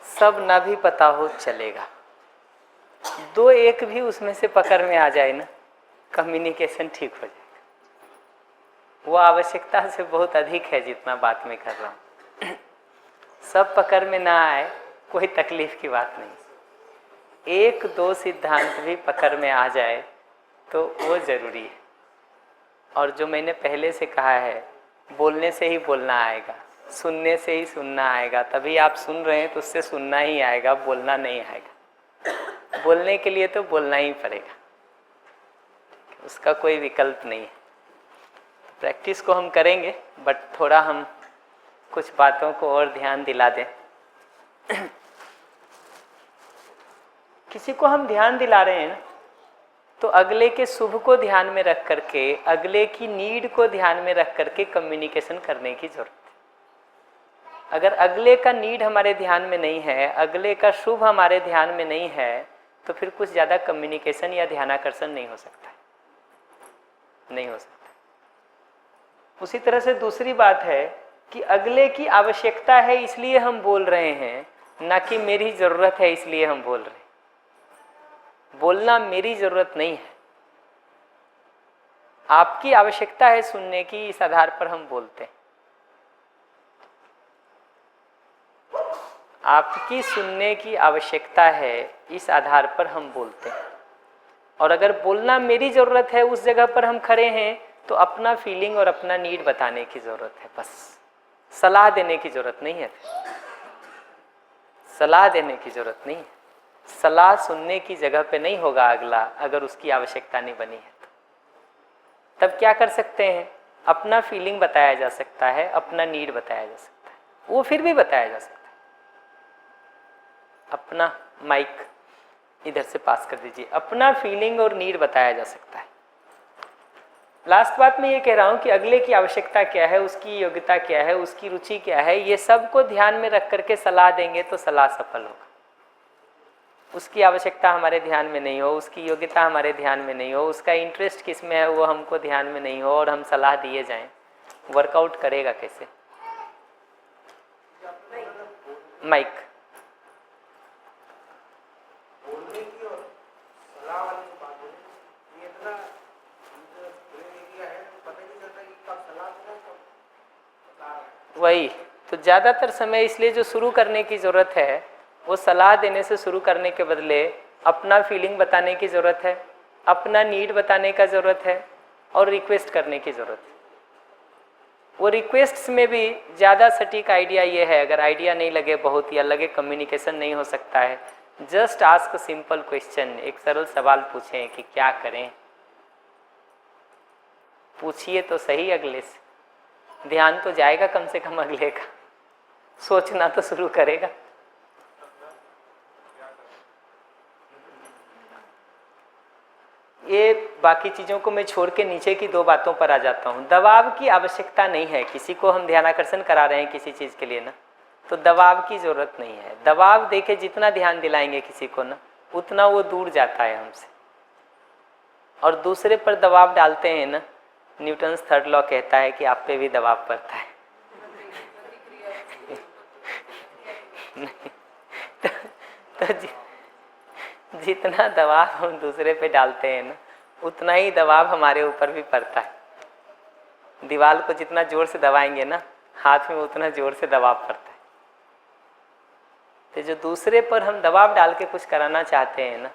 सब ना भी पता हो चलेगा, दो एक भी उसमें से पकड़ में आ जाए ना, कम्युनिकेशन ठीक हो जाएगा। वो आवश्यकता से बहुत अधिक है जितना बात मैं कर रहा हूँ। सब पकड़ में ना आए कोई तकलीफ की बात नहीं, एक दो सिद्धांत भी पकड़ में आ जाए तो वो जरूरी है। और जो मैंने पहले से कहा है, बोलने से ही बोलना आएगा, सुनने से ही सुनना आएगा। तभी आप सुन रहे हैं तो उससे सुनना ही आएगा, बोलना नहीं आएगा। बोलने के लिए तो बोलना ही पड़ेगा, उसका कोई विकल्प नहीं है। प्रैक्टिस को हम करेंगे, बट थोड़ा हम कुछ बातों को और ध्यान दिला दें। किसी को हम ध्यान दिला रहे हैं ना, तो अगले के शुभ को ध्यान में रख करके, अगले की नीड को ध्यान में रख करके कम्युनिकेशन करने की जरूरत है। अगर अगले का नीड हमारे ध्यान में नहीं है, अगले का शुभ हमारे ध्यान में नहीं है, तो फिर कुछ ज़्यादा कम्युनिकेशन या ध्यानाकर्षण नहीं हो सकता है, नहीं हो सकता। उसी तरह से दूसरी बात है कि अगले की आवश्यकता है इसलिए हम बोल रहे हैं, ना कि मेरी ज़रूरत है इसलिए हम बोल रहे हैं। बोलना मेरी ज़रूरत नहीं है, आपकी आवश्यकता है सुनने की, इस आधार पर हम बोलते हैं। आपकी सुनने की आवश्यकता है, इस आधार पर हम बोलते हैं। और अगर बोलना मेरी ज़रूरत है, उस जगह पर हम खड़े हैं, तो अपना फीलिंग और अपना नीड बताने की ज़रूरत है, बस। सलाह देने की ज़रूरत नहीं है, सलाह देने की ज़रूरत नहीं है। सलाह सुनने की जगह पे नहीं होगा अगला, अगर उसकी आवश्यकता नहीं बनी है तो। तब क्या कर सकते हैं? अपना फीलिंग बताया जा सकता है, अपना नीड बताया जा सकता है, वो फिर भी बताया जा सकता है। अपना माइक इधर से पास कर दीजिए, अपना फीलिंग और नीड बताया जा सकता है। लास्ट बात मैं ये कह रहा हूँ कि अगले की आवश्यकता क्या है, उसकी योग्यता क्या है, उसकी रुचि क्या है, ये सब को ध्यान में रख करके सलाह देंगे तो सलाह सफल होगा। उसकी आवश्यकता हमारे ध्यान में नहीं हो, उसकी योग्यता हमारे ध्यान में नहीं हो, उसका इंटरेस्ट किस में है वो हमको ध्यान में नहीं हो, और हम सलाह दिए जाएं, वर्कआउट करेगा कैसे? माइक वही तो ज़्यादातर समय इसलिए जो शुरू करने की ज़रूरत है, वो सलाह देने से शुरू करने के बदले अपना फीलिंग बताने की ज़रूरत है, अपना नीड बताने का ज़रूरत है, और रिक्वेस्ट करने की ज़रूरत है। वो रिक्वेस्ट्स में भी ज़्यादा सटीक आइडिया ये है, अगर आइडिया नहीं लगे बहुत या लगे कम्युनिकेशन नहीं हो सकता है, जस्ट आस्क सिंपल क्वेश्चन। एक सरल सवाल पूछें कि क्या करें, पूछिए तो सही अगले से, ध्यान तो जाएगा कम से कम अगले का, सोचना तो शुरू करेगा। ये बाकी चीज़ों को मैं छोड़ के नीचे की दो बातों पर आ जाता हूँ। दबाव की आवश्यकता नहीं है, किसी को हम ध्यानाकर्षण करा रहे हैं किसी चीज़ के लिए ना, तो दबाव की ज़रूरत नहीं है। दबाव देके जितना ध्यान दिलाएंगे किसी को ना, उतना वो दूर जाता है हमसे। और दूसरे पर दबाव डालते हैं ना, न्यूटन्स थर्ड लॉ कहता है कि आप पे भी दबाव पड़ता है। तो जितना दबाव हम दूसरे पे डालते हैं ना, उतना ही दबाव हमारे ऊपर भी पड़ता है। दीवार को जितना जोर से दबाएंगे ना, हाथ में उतना जोर से दबाव पड़ता है। तो जो दूसरे पर हम दबाव डाल के कुछ कराना चाहते हैं ना,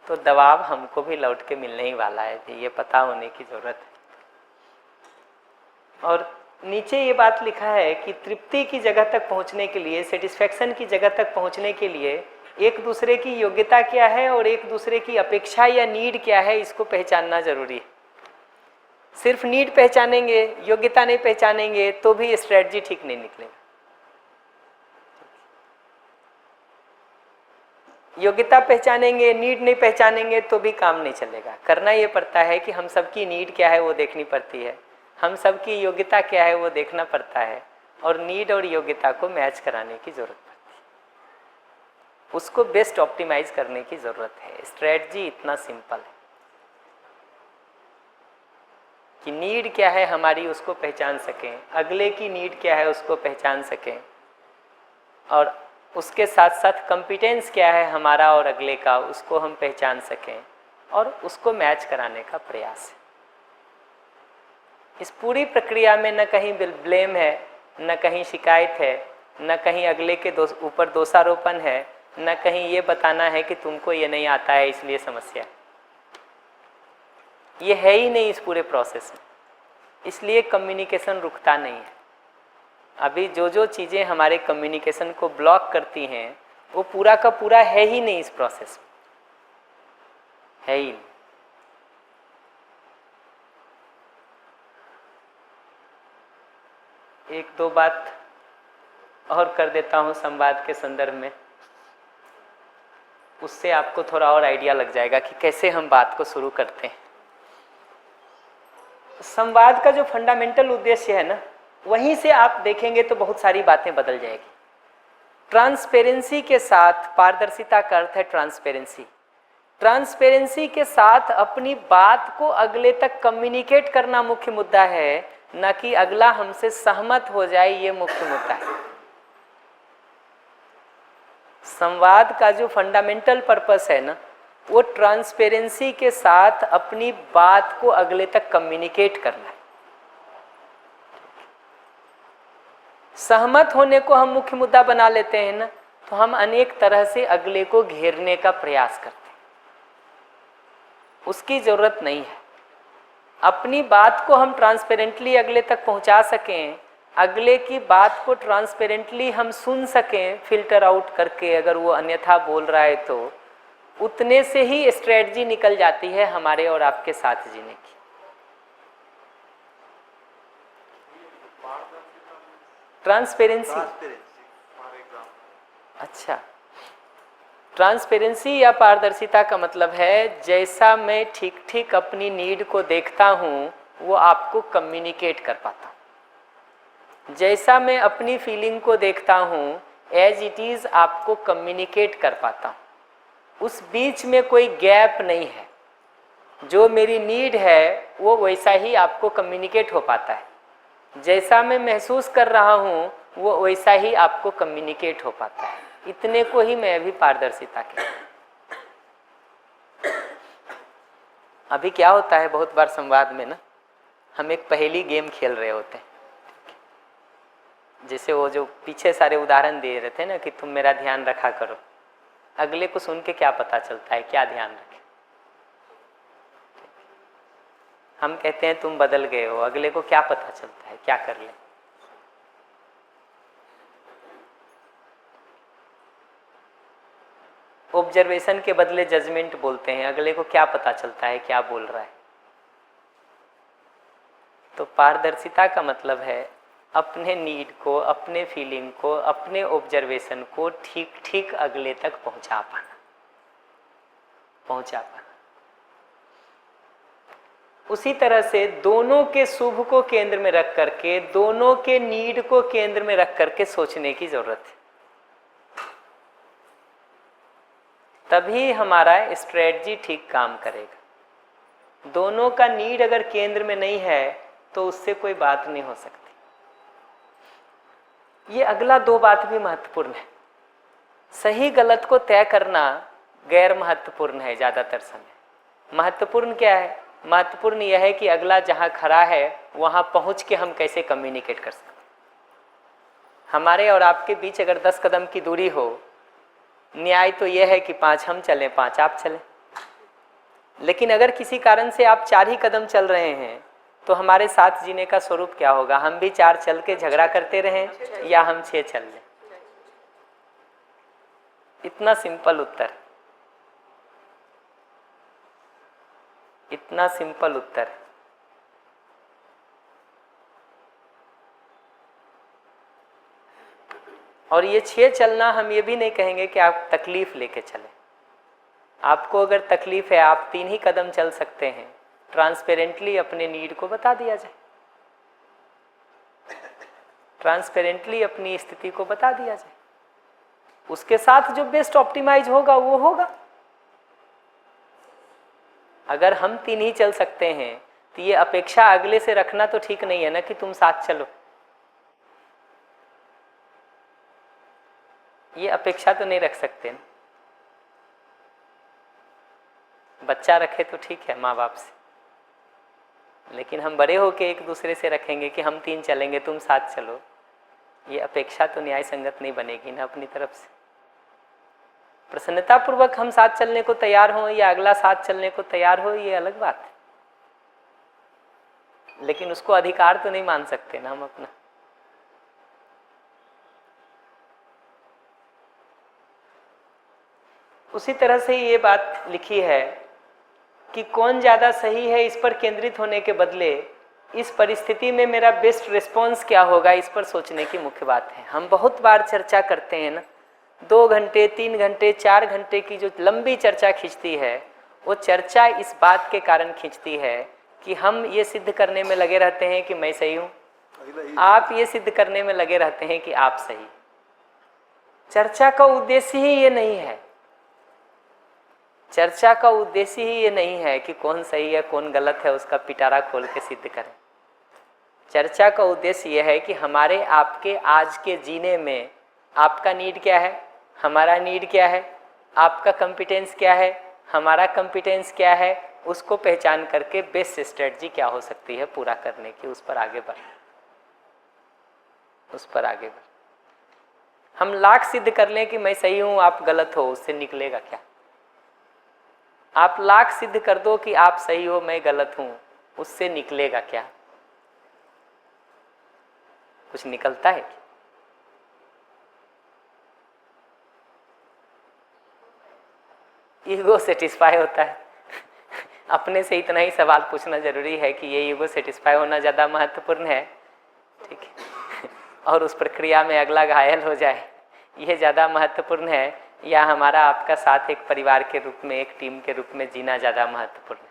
तो दबाव हमको भी लौट के मिलने ही वाला है, ये पता होने की ज़रूरत है। और नीचे ये बात लिखा है कि तृप्ति की जगह तक पहुंचने के लिए, सेटिस्फैक्शन की जगह तक पहुंचने के लिए एक दूसरे की योग्यता क्या है और एक दूसरे की अपेक्षा या नीड क्या है, इसको पहचानना जरूरी है। सिर्फ नीड पहचानेंगे, योग्यता नहीं पहचानेंगे तो भी स्ट्रेटजी ठीक नहीं निकलेगा। योग्यता पहचानेंगे, नीड नहीं पहचानेंगे तो भी काम नहीं चलेगा। करना ये पड़ता है कि हम सबकी नीड क्या है वो देखनी पड़ती है, हम सबकी योग्यता क्या है वो देखना पड़ता है, और नीड और योग्यता को मैच कराने की ज़रूरत पड़ती है, उसको बेस्ट ऑप्टिमाइज करने की ज़रूरत है। स्ट्रेटजी इतना सिंपल है कि नीड क्या है हमारी उसको पहचान सकें, अगले की नीड क्या है उसको पहचान सकें, और उसके साथ साथ कंपिटेंस क्या है हमारा और अगले का, उसको हम पहचान सकें और उसको मैच कराने का प्रयास है। इस पूरी प्रक्रिया में न कहीं ब्लेम है, न कहीं शिकायत है, न कहीं अगले के ऊपर दोषारोपण है, न कहीं ये बताना है कि तुमको ये नहीं आता है इसलिए समस्या है। ये है ही नहीं इस पूरे प्रोसेस में, इसलिए कम्युनिकेशन रुकता नहीं है। अभी जो जो चीज़ें हमारे कम्युनिकेशन को ब्लॉक करती हैं वो पूरा का पूरा है ही नहीं इस प्रोसेस में, है ही नहीं। एक दो बात और कर देता हूँ संवाद के संदर्भ में, उससे आपको थोड़ा और आइडिया लग जाएगा कि कैसे हम बात को शुरू करते हैं। संवाद का जो फंडामेंटल उद्देश्य है ना, वहीं से आप देखेंगे तो बहुत सारी बातें बदल जाएगी। ट्रांसपेरेंसी के साथ, पारदर्शिता का अर्थ है ट्रांसपेरेंसी, ट्रांसपेरेंसी के साथ अपनी बात को अगले तक कम्युनिकेट करना मुख्य मुद्दा है, न कि अगला हमसे सहमत हो जाए, ये मुख्य मुद्दा है। संवाद का जो फंडामेंटल पर्पस है ना, वो ट्रांसपेरेंसी के साथ अपनी बात को अगले तक कम्युनिकेट करना है। सहमत होने को हम मुख्य मुद्दा बना लेते हैं ना, तो हम अनेक तरह से अगले को घेरने का प्रयास करते हैं, उसकी जरूरत नहीं है। अपनी बात को हम ट्रांसपेरेंटली अगले तक पहुंचा सकें, अगले की बात को ट्रांसपेरेंटली हम सुन सकें फिल्टर आउट करके, अगर वो अन्यथा बोल रहा है तो उतने से ही स्ट्रेटजी निकल जाती है हमारे और आपके साथ जीने की। ट्रांसपेरेंसी, अच्छा, ट्रांसपेरेंसी या पारदर्शिता का मतलब है जैसा मैं ठीक ठीक अपनी नीड को देखता हूँ वो आपको कम्युनिकेट कर पाता हूँ, जैसा मैं अपनी फीलिंग को देखता हूँ एज इट इज़ आपको कम्युनिकेट कर पाता हूँ। उस बीच में कोई गैप नहीं है, जो मेरी नीड है वो वैसा ही आपको कम्युनिकेट हो पाता है, जैसा मैं महसूस कर रहा हूँ वो वैसा ही आपको कम्युनिकेट हो पाता है। इतने को ही मैं अभी पारदर्शिता कहता हूँ। अभी क्या होता है बहुत बार संवाद में ना, हम एक पहेली गेम खेल रहे होते हैं, जैसे वो जो पीछे सारे उदाहरण दे रहे थे ना कि तुम मेरा ध्यान रखा करो, अगले को सुन के क्या पता चलता है क्या ध्यान रखें। हम कहते हैं तुम बदल गए हो, अगले को क्या पता चलता है क्या कर ले। ऑब्जर्वेशन के बदले जजमेंट बोलते हैं, अगले को क्या पता चलता है क्या बोल रहा है। तो पारदर्शिता का मतलब है अपने नीड को, अपने फीलिंग को, अपने ऑब्जर्वेशन को ठीक ठीक अगले तक पहुंचा पाना। उसी तरह से दोनों के शुभ को केंद्र में रख करके, दोनों के नीड को केंद्र में रख करके सोचने की जरूरत है, तभी हमारा स्ट्रेटजी ठीक काम करेगा। दोनों का नीड अगर केंद्र में नहीं है तो उससे कोई बात नहीं हो सकती। ये अगला दो बात भी महत्वपूर्ण है। सही गलत को तय करना गैर महत्वपूर्ण है ज़्यादातर समय। महत्वपूर्ण क्या है? महत्वपूर्ण यह है कि अगला जहाँ खड़ा है वहाँ पहुँच के हम कैसे कम्युनिकेट कर सकते। हमारे और आपके बीच अगर 10 कदम की दूरी हो, न्याय तो यह है कि 5 हम चलें 5 आप चलें। लेकिन अगर किसी कारण से आप 4 ही कदम चल रहे हैं तो हमारे साथ जीने का स्वरूप क्या होगा? हम भी 4 चल के झगड़ा करते रहें या हम 6 चल लें? इतना सिंपल उत्तर, इतना सिंपल उत्तर। और ये 6 चलना हम ये भी नहीं कहेंगे कि आप तकलीफ लेके चलें। आपको अगर तकलीफ है आप 3 ही कदम चल सकते हैं, ट्रांसपेरेंटली अपने नीड को बता दिया जाए, ट्रांसपेरेंटली अपनी स्थिति को बता दिया जाए, उसके साथ जो बेस्ट ऑप्टिमाइज होगा वो होगा। अगर हम 3 ही चल सकते हैं तो ये अपेक्षा अगले से रखना तो ठीक नहीं है ना कि तुम साथ चलो। ये अपेक्षा तो नहीं रख सकते ना। बच्चा रखे तो ठीक है माँ बाप से, लेकिन हम बड़े होके एक दूसरे से रखेंगे कि हम 3 चलेंगे तुम 7 चलो, ये अपेक्षा तो न्याय संगत नहीं बनेगी ना अपनी तरफ से। प्रसन्नतापूर्वक हम साथ चलने को तैयार हों या अगला साथ चलने को तैयार हो, ये अलग बात है, लेकिन उसको अधिकार तो नहीं मान सकते ना हम अपना। उसी तरह से ये बात लिखी है कि कौन ज़्यादा सही है इस पर केंद्रित होने के बदले इस परिस्थिति में मेरा बेस्ट रिस्पॉन्स क्या होगा, इस पर सोचने की मुख्य बात है। हम बहुत बार चर्चा करते हैं ना, 2 घंटे 3 घंटे 4 घंटे की जो लंबी चर्चा खींचती है, वो चर्चा इस बात के कारण खींचती है कि हम ये सिद्ध करने में लगे रहते हैं कि मैं सही हूँ, आप ये सिद्ध करने में लगे रहते हैं कि आप सही। चर्चा का उद्देश्य ही ये नहीं है, चर्चा का उद्देश्य ही ये नहीं है कि कौन सही है कौन गलत है उसका पिटारा खोल के सिद्ध करें। चर्चा का उद्देश्य यह है कि हमारे आपके आज के जीने में आपका नीड क्या है, हमारा नीड क्या है, आपका कॉम्पिटेंस क्या है, हमारा कॉम्पिटेंस क्या है, उसको पहचान करके बेस्ट स्ट्रेटजी क्या हो सकती है पूरा करने की, उस पर आगे बढ़। हम लाख सिद्ध कर लें कि मैं सही हूँ आप गलत हो, उससे निकलेगा क्या? आप लाख सिद्ध कर दो कि आप सही हो मैं गलत हूँ, उससे निकलेगा क्या? कुछ निकलता है? ईगो सेटिस्फाई होता है। अपने से इतना ही सवाल पूछना जरूरी है कि ये ईगो सेटिस्फाई होना ज़्यादा महत्वपूर्ण है, ठीक है, और उस प्रक्रिया में अगला घायल हो जाए, ये ज़्यादा महत्वपूर्ण है, या हमारा आपका साथ एक परिवार के रूप में एक टीम के रूप में जीना ज़्यादा महत्वपूर्ण है?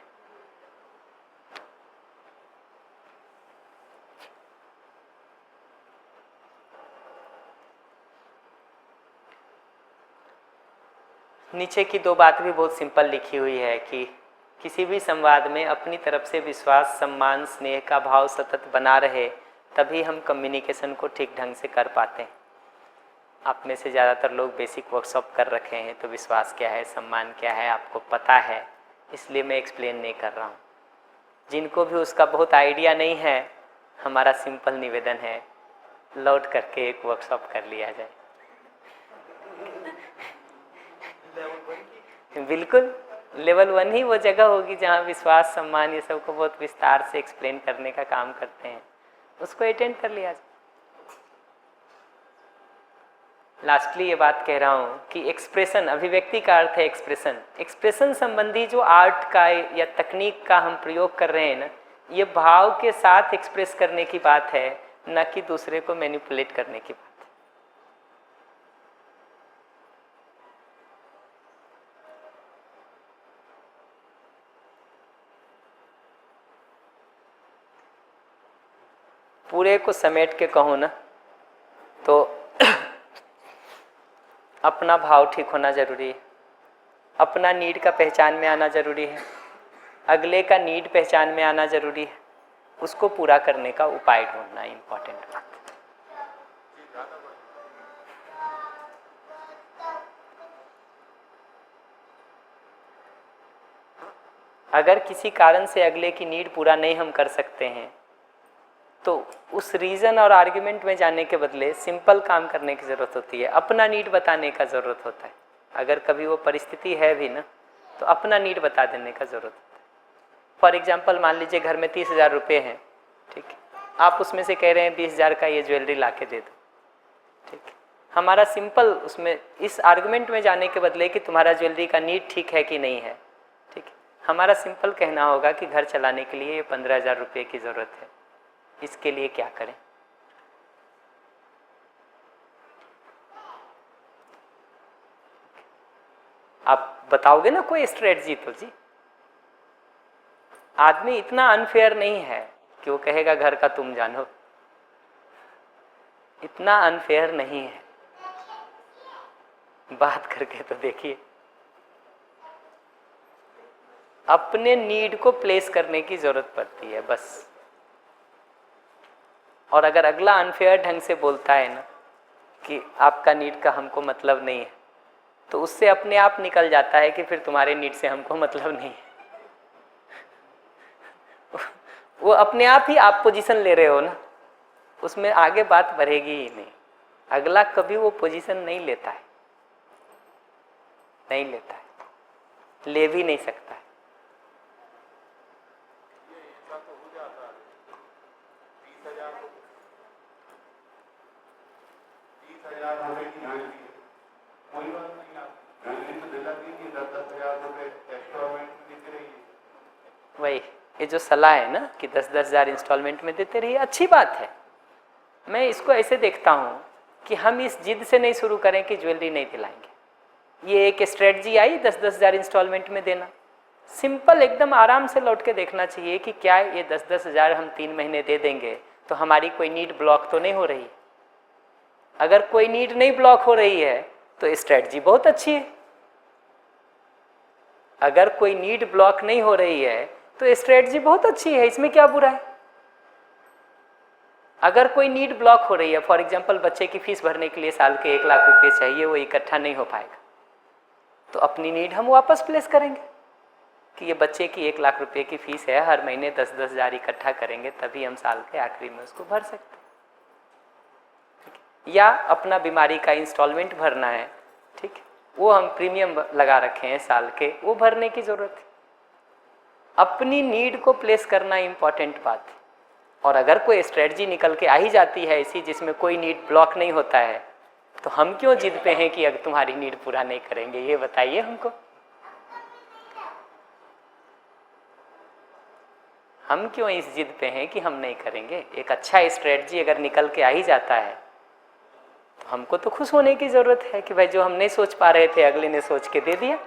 नीचे की 2 बात भी बहुत सिंपल लिखी हुई है कि किसी भी संवाद में अपनी तरफ से विश्वास सम्मान स्नेह का भाव सतत बना रहे, तभी हम कम्युनिकेशन को ठीक ढंग से कर पाते हैं। आप में से ज़्यादातर लोग बेसिक वर्कशॉप कर रखे हैं, तो विश्वास क्या है सम्मान क्या है आपको पता है, इसलिए मैं एक्सप्लेन नहीं कर रहा हूँ। जिनको भी उसका बहुत आइडिया नहीं है, हमारा सिंपल निवेदन है लौट करके एक वर्कशॉप कर लिया जाए। बिल्कुल, लेवल 1 ही वो जगह होगी जहाँ विश्वास सम्मान ये सब को बहुत विस्तार से एक्सप्लेन करने का काम करते हैं, उसको अटेंड कर लिया जाए। लास्टली ये बात कह रहा हूँ कि एक्सप्रेशन, अभिव्यक्ति का अर्थ है एक्सप्रेशन। एक्सप्रेशन संबंधी जो आर्ट का या तकनीक का हम प्रयोग कर रहे हैं ना, ये भाव के साथ एक्सप्रेस करने की बात है, न कि दूसरे को मैनिपुलेट करने की बात है। पूरे को समेट के कहूँ ना तो अपना भाव ठीक होना जरूरी है, अपना नीड का पहचान में आना जरूरी है, अगले का नीड पहचान में आना जरूरी है, उसको पूरा करने का उपाय ढूंढना इम्पोर्टेंट बात है। अगर किसी कारण से अगले की नीड पूरा नहीं हम कर सकते हैं, तो उस रीज़न और आर्ग्यूमेंट में जाने के बदले सिंपल काम करने की ज़रूरत होती है, अपना नीड बताने का ज़रूरत होता है। अगर कभी वो परिस्थिति है भी ना, तो अपना नीड बता देने का ज़रूरत होता है। फॉर एग्जांपल मान लीजिए घर में 30,000 रुपये हैं, ठीक है, आप उसमें से कह रहे हैं 20,000 का ये ज्वेलरी ला के दे दो, ठीक है। हमारा सिंपल उसमें इस आर्ग्यूमेंट में जाने के बदले कि तुम्हारा ज्वेलरी का नीड ठीक है कि नहीं है, ठीक है, हमारा सिंपल कहना होगा कि घर चलाने के लिए ये 15,000 रुपये की ज़रूरत है, इसके लिए क्या करें? आप बताओगे ना कोई स्ट्रेटजी, तो जी आदमी इतना अनफेयर नहीं है कि वो कहेगा घर का तुम जानो, इतना अनफेयर नहीं है। बात करके तो देखिए, अपने नीड को प्लेस करने की जरूरत पड़ती है बस। और अगर अगला अनफेयर ढंग से बोलता है ना, कि आपका नीड का हमको मतलब नहीं है, तो उससे अपने आप निकल जाता है कि फिर तुम्हारे नीड से हमको मतलब नहीं है। वो अपने आप ही आप पोजीशन ले रहे हो ना, उसमें आगे बात बढ़ेगी ही नहीं। अगला कभी वो पोजीशन नहीं लेता है, नहीं लेता है, ले भी नहीं सकता है। वही ये जो सलाह है ना कि 10-10 हज़ार इंस्टॉलमेंट में देते रहिए, अच्छी बात है। मैं इसको ऐसे देखता हूँ कि हम इस जिद से नहीं शुरू करें कि ज्वेलरी नहीं दिलाएंगे। ये एक स्ट्रेटजी आई 10-10 हज़ार इंस्टॉलमेंट में देना, सिंपल एकदम आराम से लौट के देखना चाहिए कि क्या ये 10-10 हज़ार हम 3 महीने दे देंगे तो हमारी कोई नीड ब्लॉक तो नहीं हो रही। अगर कोई नीड नहीं ब्लॉक हो रही है तो स्ट्रेटजी बहुत अच्छी है। अगर कोई नीड ब्लॉक नहीं हो रही है तो स्ट्रेटजी बहुत अच्छी है, इसमें क्या बुरा है। अगर कोई नीड ब्लॉक हो रही है, फॉर एग्जांपल बच्चे की फीस भरने के लिए साल के 1 लाख रुपए चाहिए, वो इकट्ठा नहीं हो पाएगा, तो अपनी नीड हम वापस प्लेस करेंगे कि ये बच्चे की 1 लाख रुपए की फीस है, हर महीने 10-10 हज़ार इकट्ठा करेंगे तभी हम साल के आखिरी में उसको भर सकते हैं। या अपना बीमारी का इंस्टॉलमेंट भरना है, ठीक है, वो हम प्रीमियम लगा रखे हैं साल के, वो भरने की ज़रूरत है। अपनी नीड को प्लेस करना इम्पॉर्टेंट बात है। और अगर कोई स्ट्रेटजी निकल के आ ही जाती है ऐसी जिसमें कोई नीड ब्लॉक नहीं होता है, तो हम क्यों जिद पे हैं कि अगर तुम्हारी नीड पूरा नहीं करेंगे, ये बताइए हमको। हम क्यों इस जिद पे हैं कि हम नहीं करेंगे। एक अच्छा स्ट्रेटजी अगर निकल के आ ही जाता है तो हमको तो खुश होने की ज़रूरत है कि भाई जो हम नहीं सोच पा रहे थे अगले ने सोच के दे दिया।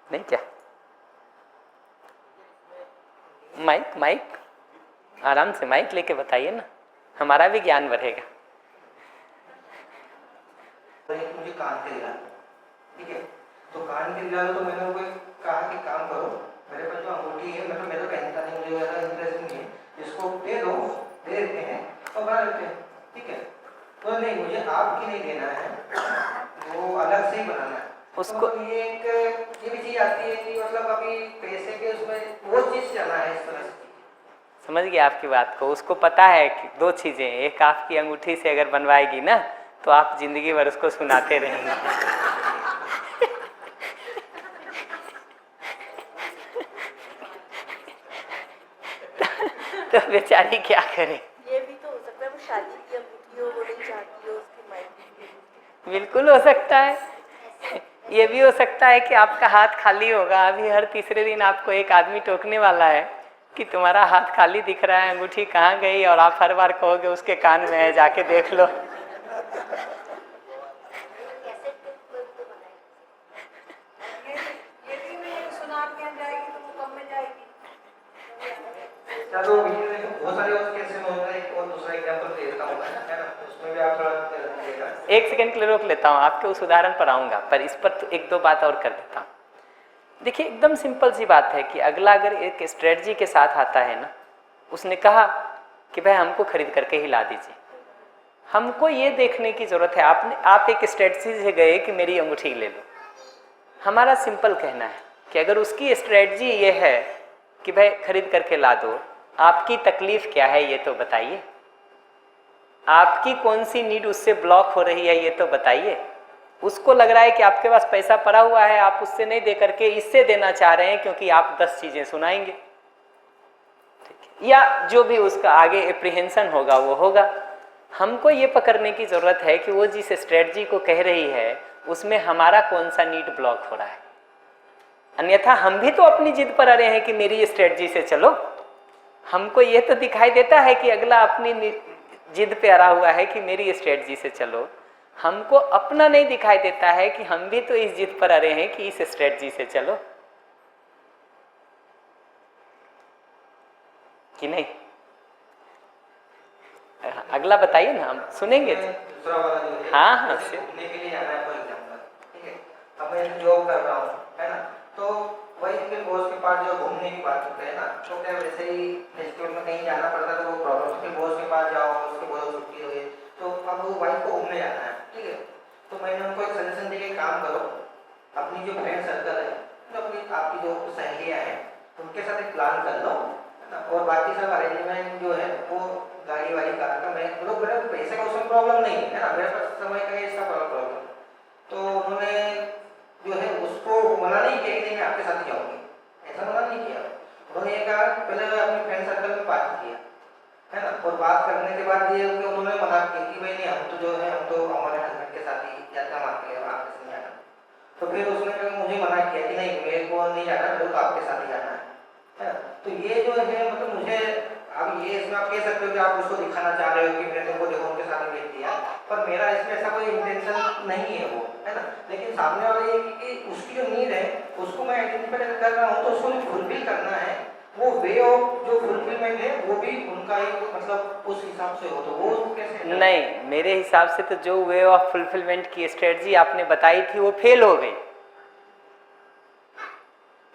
नहीं क्या माइक आराम से माइक लेके बताइए ना, हमारा भी ज्ञान बढ़ेगा। तो एक मुझे कान के दिला, ठीक है, तो कान के दिला तो मैंने उनको कहा कि काम करो, मेरे पास जो अंगूठी है मैं तो पहनता नहीं, मुझे ज़्यादा इंटरेस्ट नहीं है, इसको दे दो, दे देते हैं और बना लेते हैं, ठीक है। तो नहीं, मुझे आपकी नहीं देना है, वो अलग से ही बनाना है उसको। तो ये भी चीज़ आती है कि मतलब अभी पैसे के उसमें वो चीज़ जाना है इस तरह से। समझ गया आपकी बात को। उसको पता है कि 2 चीज़ें, एक आपकी अंगूठी से अगर बनवाएगी ना तो आप जिंदगी भर उसको सुनाते रहेंगे। तो बेचारी क्या करे। ये भी तो हो सकता है वो शादी की अंगूठी हो, वो नहीं चाहती हो उसकी माइंड। बिल्कुल हो सकता है। ये भी हो सकता है कि आपका हाथ खाली होगा, अभी हर तीसरे दिन आपको एक आदमी टोकने वाला है कि तुम्हारा हाथ खाली दिख रहा है, अंगूठी कहाँ गई, और आप हर बार कहोगे उसके कान में है, जाके देख लो। चलो बहुत सारे और केस में होता है। एक और दूसरा एग्जांपल दे देता हूं, है ना, उसमें भी आप थोड़ा देखिएगा। 1 सेकंड के लिए रोक लेता हूँ, आपके उस उदाहरण पर आऊँगा, पर इस पर तो 1-2 बात और कर देता हूँ। देखिए एकदम सिंपल सी बात है कि अगला अगर एक स्ट्रेटजी के साथ आता है ना, उसने कहा कि भाई हमको खरीद करके ही ला दीजिए, हमको ये देखने की ज़रूरत है आप एक स्ट्रेटजी से गए कि मेरी अंगूठी ले लो। हमारा सिंपल कहना है कि अगर उसकी स्ट्रेटजी ये है कि भाई खरीद करके ला दो, आपकी तकलीफ क्या है ये तो बताइए, आपकी कौन सी नीड उससे ब्लॉक हो रही है ये तो बताइए। उसको लग रहा है कि आपके पास पैसा पड़ा हुआ है, आप उससे नहीं दे करके इससे देना चाह रहे हैं क्योंकि आप 10 चीज़ें सुनाएंगे, ठीक है, या जो भी उसका आगे एप्रीहेंशन होगा वो होगा। हमको ये पकड़ने की ज़रूरत है कि वो जिस स्ट्रेटजी को कह रही है उसमें हमारा कौन सा नीड ब्लॉक हो रहा है। अन्यथा हम भी तो अपनी जिद पर आ रहे हैं कि मेरी स्ट्रेटजी से चलो, हमको ये तो दिखाई देता है कि अगला अपनी जिद पे अड़ा हुआ है कि मेरी स्ट्रेटजी से चलो, हमको अपना नहीं दिखाई देता है कि हम भी तो इस जिद पर अड़े हैं कि इस स्ट्रेटजी से चलो, कि नहीं। अगला बताइए ना, हम सुनेंगे। दूसरा वाला जो है, हाँ हाँ घूमने के लिए आना है फॉर एग्जांपल, ठीक है, अब मैं जॉब कर रहा हूँ, है ना, तो वही उनके बॉस के पास जो घूमने की बात करते हैं ना, तो क्या वैसे ही फेस्टिवल में कहीं जाना पड़ता तो वो प्रॉब्लम, उसके बॉस के पास जाओ, उसके बोलो छुट्टी हुई तो अब वो वाइफ को घूमने जाना है, ठीक है। तो मैंने उनको एक सजेशन दिया कि काम करो, अपनी जो फ्रेंड सर्कल है, तो अपनी आपकी जो सहेलियाँ हैं उनके साथ एक प्लान कर लो, है ना, और बाकी सब अरेंजमेंट जो है वो गाड़ी वाली कार का, मैं मतलब मेरे पैसे का उसमें प्रॉब्लम नहीं है ना, मेरे पास समय का इसका प्रॉब्लम। तो उन्होंने जो है उसको मना नहीं किया कि नहीं मैं आपके साथ ही जाऊँगी, ऐसा मना नहीं किया। उन्होंने ये कहा पहले अपनी फ्रेंड सर्कल में बात किया, है ना, और बात करने के बाद ये उन्होंने मना किया कि भाई नहीं हम तो जो है हम तो हमारे हस्बैंड के साथ ही यात्रा मारते हैं, आपके साथ जाना। तो फिर उसने मुझे मना किया कि नहीं मेरे को नहीं जाना, मेरे को आपके साथ ही जाना है ना। तो ये जो है मतलब मुझे अब ये इसमें आप कह सकते हो कि आप उसको दिखाना चाह रहे हो कि मैंने तुमको देखो उनके साथ भेज दिया, पर मेरा इसमें ऐसा कोई इंटेंशन नहीं है वो, है ना। लेकिन सामने वाले ये कि उसकी जो नीड है उसको मैं आइडेंटिफाई कर रहा हूँ, तो उसको फुलफिल करना है, वो वे ऑफ जो फुलफिलमेंट है वो भी उनका एक मतलब उस हिसाब से हो, तो वो कैसे? नहीं, मेरे हिसाब से तो जो वे ऑफ फुलफिलमेंट की स्ट्रेटजी आपने बताई थी वो फेल हो गई।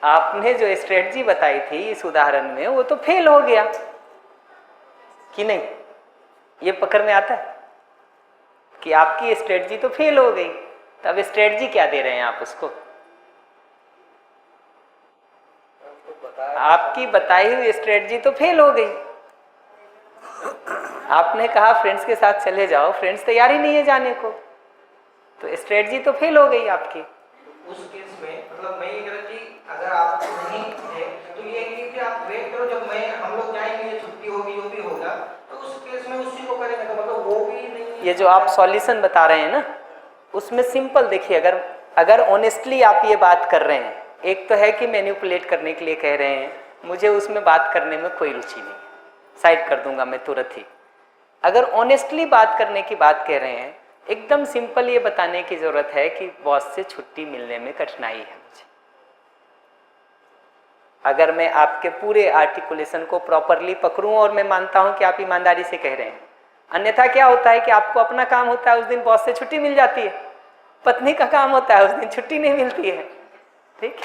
आपने जो स्ट्रेटजी बताई थी इस उदाहरण में वो तो फेल हो गया कि नहीं, ये पकड़ में आता है कि आपकी स्ट्रेटजी तो फेल हो गई। तो अब स्ट्रेटजी क्या दे रहे हैं आप उसको? आपकी बताई हुई स्ट्रेटजी तो फेल हो गई। आपने कहा फ्रेंड्स के साथ चले जाओ, फ्रेंड्स तैयार ही नहीं है जाने को, तो स्ट्रेटजी तो फेल हो गई आपकी। उस केस में मतलब मैं ये कह रहा कि अगर आपको नहीं है तो ये कि आप वेट करो, जब मैं हम लोग जाएंगे, छुट्टी होगी, जो भी होगा, तो उस केस में उसी को करेंगे, तो मतलब वो भी नहीं। ये जो आप सॉल्यूशन बता रहे हैं ना, उसमें सिंपल देखिए, अगर ऑनेस्टली आप ये बात कर रहे हैं, एक तो है कि मैनिपुलेट करने के लिए कह रहे हैं, मुझे उसमें बात करने में कोई रुचि नहीं है, साइड कर दूंगा मैं तुरंत ही। अगर ऑनेस्टली बात करने की बात कह रहे हैं, एकदम सिंपल ये बताने की जरूरत है कि बॉस से छुट्टी मिलने में कठिनाई है मुझे। अगर मैं आपके पूरे आर्टिकुलेशन को प्रॉपरली पकड़ूं और मैं मानता हूं कि आप ईमानदारी से कह रहे हैं, अन्यथा क्या होता है कि आपको अपना काम होता है, उस दिन बॉस से छुट्टी मिल जाती है, पत्नी का काम होता है, उस दिन छुट्टी नहीं मिलती है। ठीक,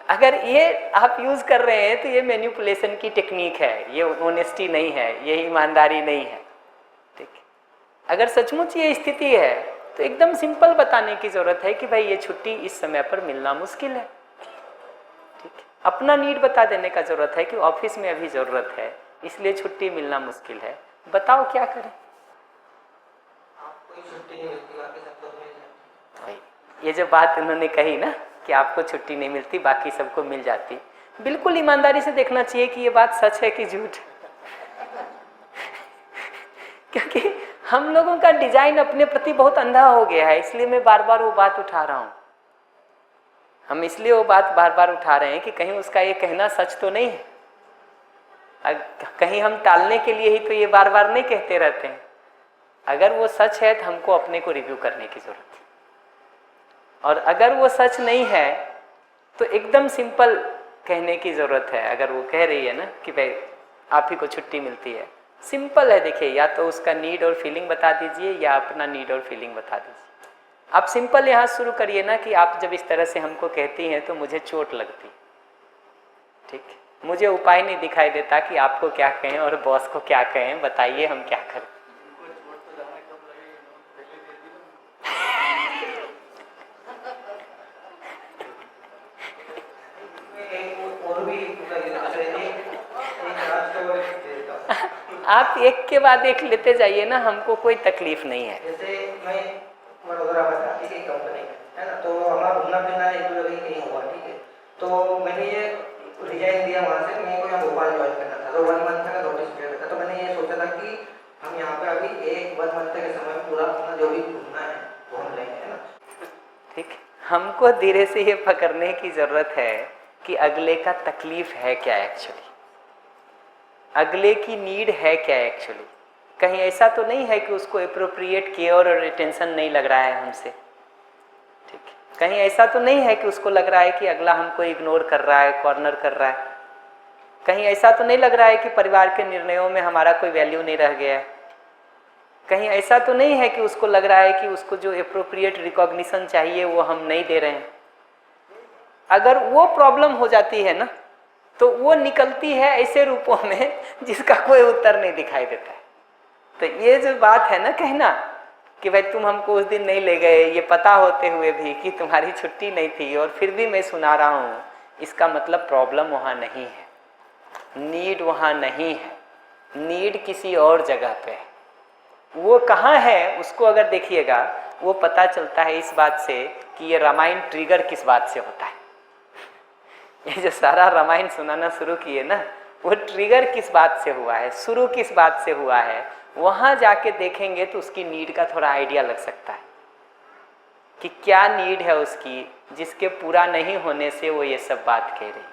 अगर ये आप यूज कर रहे हैं तो ये मैनिपुलेशन की टेक्निक है, ये ऑनेस्टी नहीं है, ये ईमानदारी नहीं है। ठीक, अगर सचमुच ये स्थिति है तो एकदम सिंपल बताने की जरूरत है कि भाई ये छुट्टी इस समय पर मिलना मुश्किल है। ठीक, अपना नीड बता देने का जरूरत है कि ऑफिस में अभी जरूरत है, इसलिए छुट्टी मिलना मुश्किल है, बताओ क्या करें। आपको छुट्टी नहीं मिलती, बाकी सबको मिल जाती। ये जो बात उन्होंने कही ना कि आपको छुट्टी नहीं मिलती बाकी सबको मिल जाती, बिल्कुल ईमानदारी से देखना चाहिए कि ये बात सच है कि झूठ। क्योंकि हम लोगों का डिजाइन अपने प्रति बहुत अंधा हो गया है, इसलिए मैं बार बार वो बात उठा रहा हूं। हम इसलिए वो बात बार बार उठा रहे हैं कि कहीं उसका ये कहना सच तो नहीं है, कहीं हम टालने के लिए ही तो ये बार बार नहीं कहते रहते हैं। अगर वो सच है तो हमको अपने को रिव्यू करने की जरूरत है, और अगर वो सच नहीं है तो एकदम सिंपल कहने की जरूरत है। अगर वो कह रही है ना कि भाई आप ही को छुट्टी मिलती है, सिंपल है, देखिए या तो उसका नीड और फीलिंग बता दीजिए या अपना नीड और फीलिंग बता दीजिए। आप सिंपल यहाँ शुरू करिए ना कि आप जब इस तरह से हमको कहती हैं तो मुझे चोट लगती। ठीक, मुझे उपाय नहीं दिखाई देता कि आपको क्या कहें और बॉस को क्या कहें, बताइए हम क्या करें। आप एक के बाद एक लेते जाइए ना, हमको कोई तकलीफ नहीं है। जैसे मैं वडोदरा में था, ठीक है, कंपनी है ना, तो हमारा घूमना फिरना एक दो जगह कहीं हुआ, ठीक है। तो मैंने ये रिजाइन दिया वहाँ से, मेरे को यहाँ भोपाल ज्वाइन करना था, तो 1 मंथ का नोटिस पीरियड था। तो मैंने ये सोचा था कि हम यहाँ पे अभी 1 मंथ के समय में पूरा अपना जो भी घूमना है घूम लेंगे, है ना। ठीक, हमको धीरे से ये पकड़ने की जरूरत है कि अगले का तकलीफ है क्या एक्चुअली, अगले की नीड है क्या एक्चुअली। कहीं ऐसा तो नहीं है कि उसको एप्रोप्रिएट केयर और अटेंशन नहीं लग रहा है हमसे। ठीक, कहीं ऐसा तो नहीं है कि उसको लग रहा है कि अगला हमको इग्नोर कर रहा है, कॉर्नर कर रहा है। कहीं ऐसा तो नहीं लग रहा है कि परिवार के निर्णयों में हमारा कोई वैल्यू नहीं रह गया है। कहीं ऐसा तो नहीं है कि उसको लग रहा है कि उसको जो एप्रोप्रिएट रिकॉग्निशन चाहिए वो हम नहीं दे रहे हैं। अगर वो प्रॉब्लम हो जाती है ना, तो वो निकलती है ऐसे रूपों में जिसका कोई उत्तर नहीं दिखाई देता है। तो ये जो बात है ना कहना कि भाई तुम हमको उस दिन नहीं ले गए, ये पता होते हुए भी कि तुम्हारी छुट्टी नहीं थी और फिर भी मैं सुना रहा हूँ, इसका मतलब प्रॉब्लम वहाँ नहीं है, नीड वहाँ नहीं है, नीड किसी और जगह पे है। वो कहाँ है उसको अगर देखिएगा, वो पता चलता है इस बात से कि ये रामायण ट्रिगर किस बात से होता है। ये जो सारा रामायण सुनाना शुरू किए ना, वो ट्रिगर किस बात से हुआ है, शुरू किस बात से हुआ है, वहाँ जाके देखेंगे तो उसकी नीड का थोड़ा आइडिया लग सकता है कि क्या नीड है उसकी, जिसके पूरा नहीं होने से वो ये सब बात कह रही है।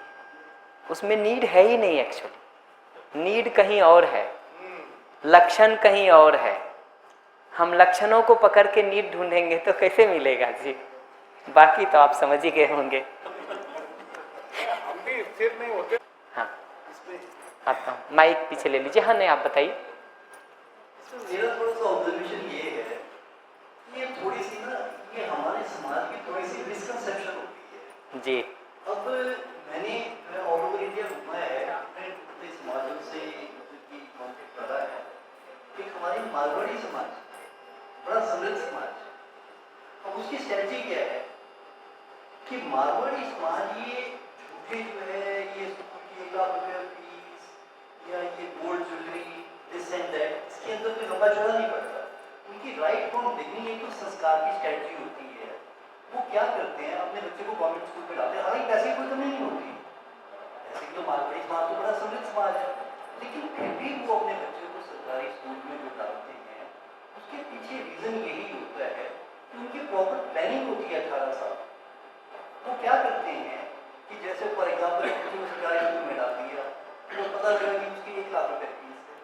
उसमें नीड है ही नहीं, एक्चुअली नीड कहीं और है, लक्षण कहीं और है। हम लक्षणों को पकड़ के नीड ढूंढेंगे तो कैसे मिलेगा जी? बाकी तो आप समझ ही गए होंगे। हाँ, आता हूँ, माइक पीछे ले लीजिए। हाँ नहीं, आप बताइए। मेरा थोड़ा सा ऑब्जर्वेशन ये है, ये थोड़ी सी ना, ये हमारे समाज की थोड़ी सी मिसकंसेप्शन होती है जी। अब मैं ऑल ओवर इंडिया घूमा है, अपने समाजों से कांटेक्ट करा है। एक हमारी मारवाड़ी समाज बड़ा समृद्ध समाज, अब उसकी स्ट्रेटजी क्या है कि मारवाड़ी समाज ये झूठे जो है, ये 1 लाख रुपये फीस या ये gold jewellery this and that, इसके अंदर कोई लंबा चौड़ा नहीं पड़ता। उनकी राइट फ्रॉम बिगनिंग एक तो संस्कार की स्ट्रेटजी होती है। वो क्या करते हैं, अपने बच्चे को गवर्नमेंट स्कूल में डालते हैं। हालांकि पैसे की कोई कमी नहीं होती, ऐसे तो मारवाड़ी समाज तो बड़ा समृद्ध समाज है, लेकिन फिर भी वो अपने बच्चे को सरकारी स्कूल में जो डालते हैं, उसके पीछे रीजन यही होता है कि उनकी प्रॉपर प्लानिंग होती है 18 साल। वो क्या करते हैं कि जैसे फॉर एग्जाम्पल बच्चे को सरकारी स्कूल में डाल दिया, तो पता लगा कि उसकी 1 लाख रुपये फीस है,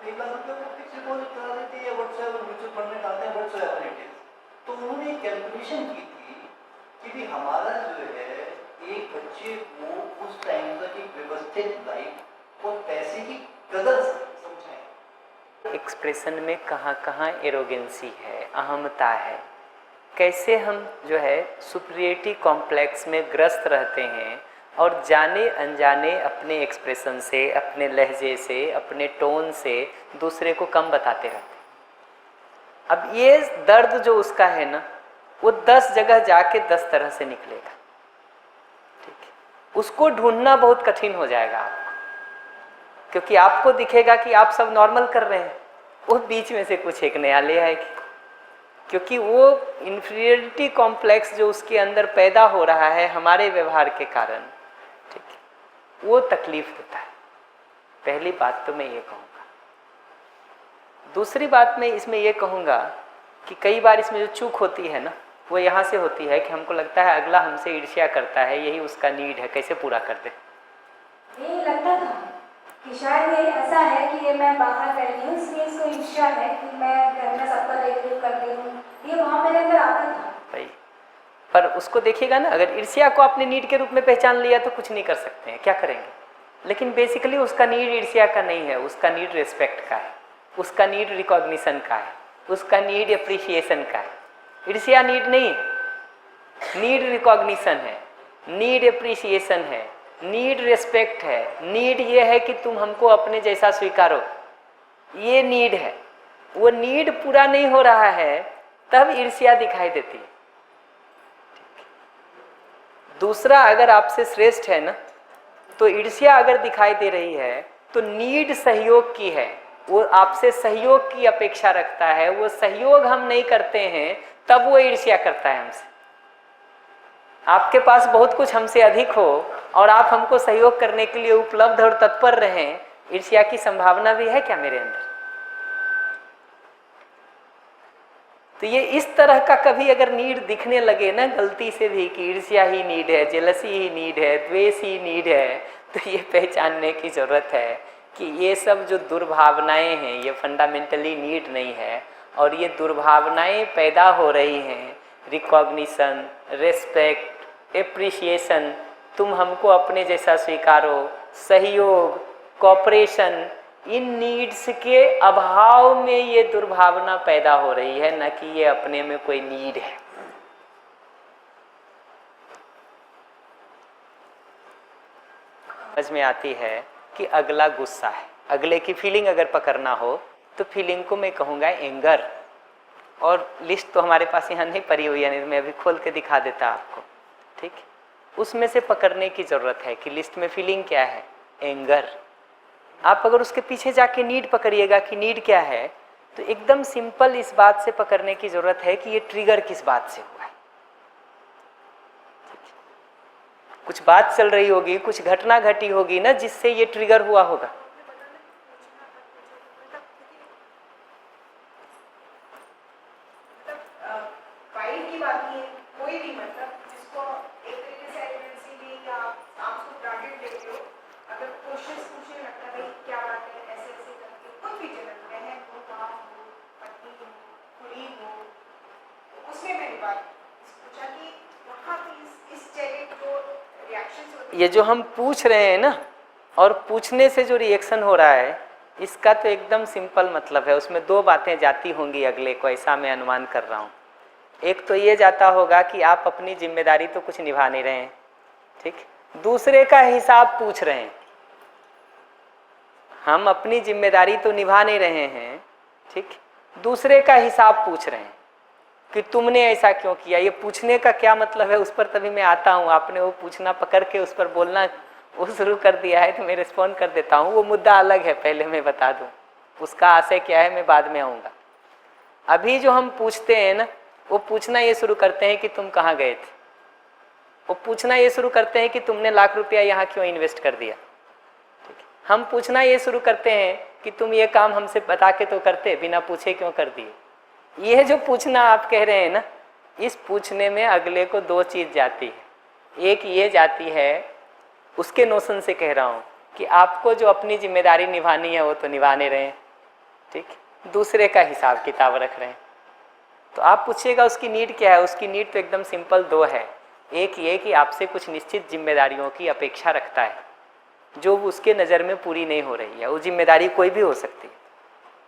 1 लाख रुपये को फिक्स डिपॉजिट करा देते हैं, व्हाट्सएवर म्यूचुअल फंड में डालते हैं, व्हाट्सएवर इट इज। तो उन्होंने कैलकुलेशन की थी कि भी हमारा जो है एक बच्चे को उस टाइम तक एक व्यवस्थित लाइफ और पैसे की कदर समझाएं। एक्सप्रेशन में कहाँ कहाँ एरोगेंसी है, अहमता है, कैसे हम जो है सुपीरियरिटी कॉम्प्लेक्स में ग्रस्त रहते हैं और जाने अनजाने अपने एक्सप्रेशन से, अपने लहजे से, अपने टोन से दूसरे को कम बताते रहते हैं। अब ये दर्द जो उसका है ना, वो 10 जगह जाके 10 तरह से निकलेगा, ठीक है। उसको ढूंढना बहुत कठिन हो जाएगा आपको, क्योंकि आपको दिखेगा कि आप सब नॉर्मल कर रहे हैं, वो बीच में से कुछ एक नया ले आएगी, क्योंकि वो इन्फीरियरिटी कॉम्प्लेक्स जो उसके अंदर पैदा हो रहा है हमारे व्यवहार के कारण, ठीक है, वो तकलीफ देता है। पहली बात तो मैं ये कहूँगा। दूसरी बात मैं इसमें ये कहूँगा कि कई बार इसमें जो चूक होती है ना, वो यहाँ से होती है कि हमको लगता है अगला हमसे ईर्ष्या करता है, यही उसका नीड है, कैसे पूरा कर दे। ये लगता था कि शायद ये ऐसा है कि ये मैं बाहर कर रही हूँ, इसलिए इसको ईर्ष्या है कि मैं घर में सबका देखरेख कर रही हूँ, ये वहाँ मेरे अंदर आता था भाई। पर उसको देखिएगा ना, अगर ईर्ष्या को आपने नीड के रूप में पहचान लिया तो कुछ नहीं कर सकते हैं, क्या करेंगे। लेकिन बेसिकली उसका नीड ईर्ष्या का नहीं है, उसका नीड रिस्पेक्ट का है, उसका नीड रिकॉग्निशन का है, उसका नीड एप्रिशिएशन का है। ईर्ष्या नीड नहीं है, नीड रिकॉग्निशन है, नीड एप्रिशिएशन है, नीड रिस्पेक्ट है। नीड ये है कि तुम हमको अपने जैसा स्वीकारो, ये नीड है। वो नीड पूरा नहीं हो रहा है तब ईर्ष्या दिखाई देती है। दूसरा, अगर आपसे श्रेष्ठ है ना, तो ईर्ष्या अगर दिखाई दे रही है तो नीड सहयोग की है, वो आपसे सहयोग की अपेक्षा रखता है, वो सहयोग हम नहीं करते हैं तब वो ईर्ष्या करता है हमसे। आपके पास बहुत कुछ हमसे अधिक हो और आप हमको सहयोग करने के लिए उपलब्ध और तत्पर रहें, ईर्ष्या की संभावना भी है क्या मेरे अंदर? तो ये इस तरह का कभी अगर नीड दिखने लगे ना गलती से भी कि ईर्ष्या ही नीड है, जेलसी ही नीड है, द्वेष ही नीड है, तो ये पहचानने की जरूरत है कि ये सब जो दुर्भावनाएं हैं ये फंडामेंटली नीड नहीं है, और ये दुर्भावनाएं पैदा हो रही हैं रिकॉग्निशन, रेस्पेक्ट, एप्रिशिएशन, तुम हमको अपने जैसा स्वीकारो, सहयोग, कॉपरेशन, इन नीड्स के अभाव में ये दुर्भावना पैदा हो रही है, न कि ये अपने में कोई नीड है। समझ में आती है कि अगला गुस्सा है। अगले की फीलिंग अगर पकड़ना हो तो फीलिंग को मैं कहूँगा एंगर। और लिस्ट तो हमारे पास यहाँ नहीं पड़ी हुई है, नहीं मैं अभी खोल के दिखा देता आपको, ठीक। उसमें से पकड़ने की ज़रूरत है कि लिस्ट में फीलिंग क्या है, एंगर। आप अगर उसके पीछे जाके नीड पकड़िएगा कि नीड क्या है, तो एकदम सिंपल इस बात से पकड़ने की ज़रूरत है कि ये ट्रिगर किस बात से हुआ है। कुछ बात चल रही होगी, कुछ घटना घटी होगी ना जिससे ये ट्रिगर हुआ होगा। फाइल की बात नहीं है, कोई भी मतलब जिसको एक तरीके से एलिमेंसी या आप उसको ब्रांडेड लेते हो, अगर क्वेश्चंस पूछने लगता है भाई क्या बात है, ऐसे ऐसे करके कुछ भी चल रहे हैं, वो माँ हो, पत्नी हो, कुड़ी हो, तो उसमें मैंने बात पूछा कि वहाँ पे इस जगह जो रिएक्शंस होते हैं, ये जो हम पूछ रहे हैं ना, और पूछने से जो रिएक्शन हो रहा है, इसका तो एकदम सिंपल मतलब है, उसमें दो बातें जाती होंगी अगले को, ऐसा मैं अनुमान कर रहा हूँ। एक तो ये जाता होगा कि आप अपनी जिम्मेदारी तो कुछ निभा नहीं रहे हैं, ठीक, दूसरे का हिसाब पूछ रहे हैं। हम अपनी जिम्मेदारी तो निभा नहीं रहे हैं, ठीक, दूसरे का हिसाब पूछ रहे हैं कि तुमने ऐसा क्यों किया। ये पूछने का क्या मतलब है, उस पर तभी मैं आता हूँ। आपने वो पूछना पकड़ के उस पर बोलना वो शुरू कर दिया है तो मैं रिस्पॉन्ड कर देता हूँ। वो मुद्दा अलग है, पहले मैं बता दूँ उसका आशय क्या है, मैं बाद में आऊँगा। अभी जो हम पूछते हैं ना, वो पूछना ये शुरू करते हैं कि तुम कहाँ गए थे। वो पूछना ये शुरू करते हैं कि तुमने लाख रुपया यहाँ क्यों इन्वेस्ट कर दिया, ठीक है। हम पूछना ये शुरू करते हैं कि तुम ये काम हमसे बता के तो करते, बिना पूछे क्यों कर दिए। ये जो पूछना आप कह रहे हैं ना, इस पूछने में अगले को दो चीज़ जाती है। एक ये जाती है, उसके नोशन से कह रहा हूँ कि आपको जो अपनी जिम्मेदारी निभानी है वो तो निभा नहीं रहे हैं, ठीक, दूसरे का हिसाब किताब रख रहे हैं। तो आप पूछिएगा उसकी नीड क्या है। उसकी नीड तो एकदम सिंपल दो है। एक ये कि आपसे कुछ निश्चित जिम्मेदारियों की अपेक्षा रखता है जो उसके नज़र में पूरी नहीं हो रही है। वो जिम्मेदारी कोई भी हो सकती है,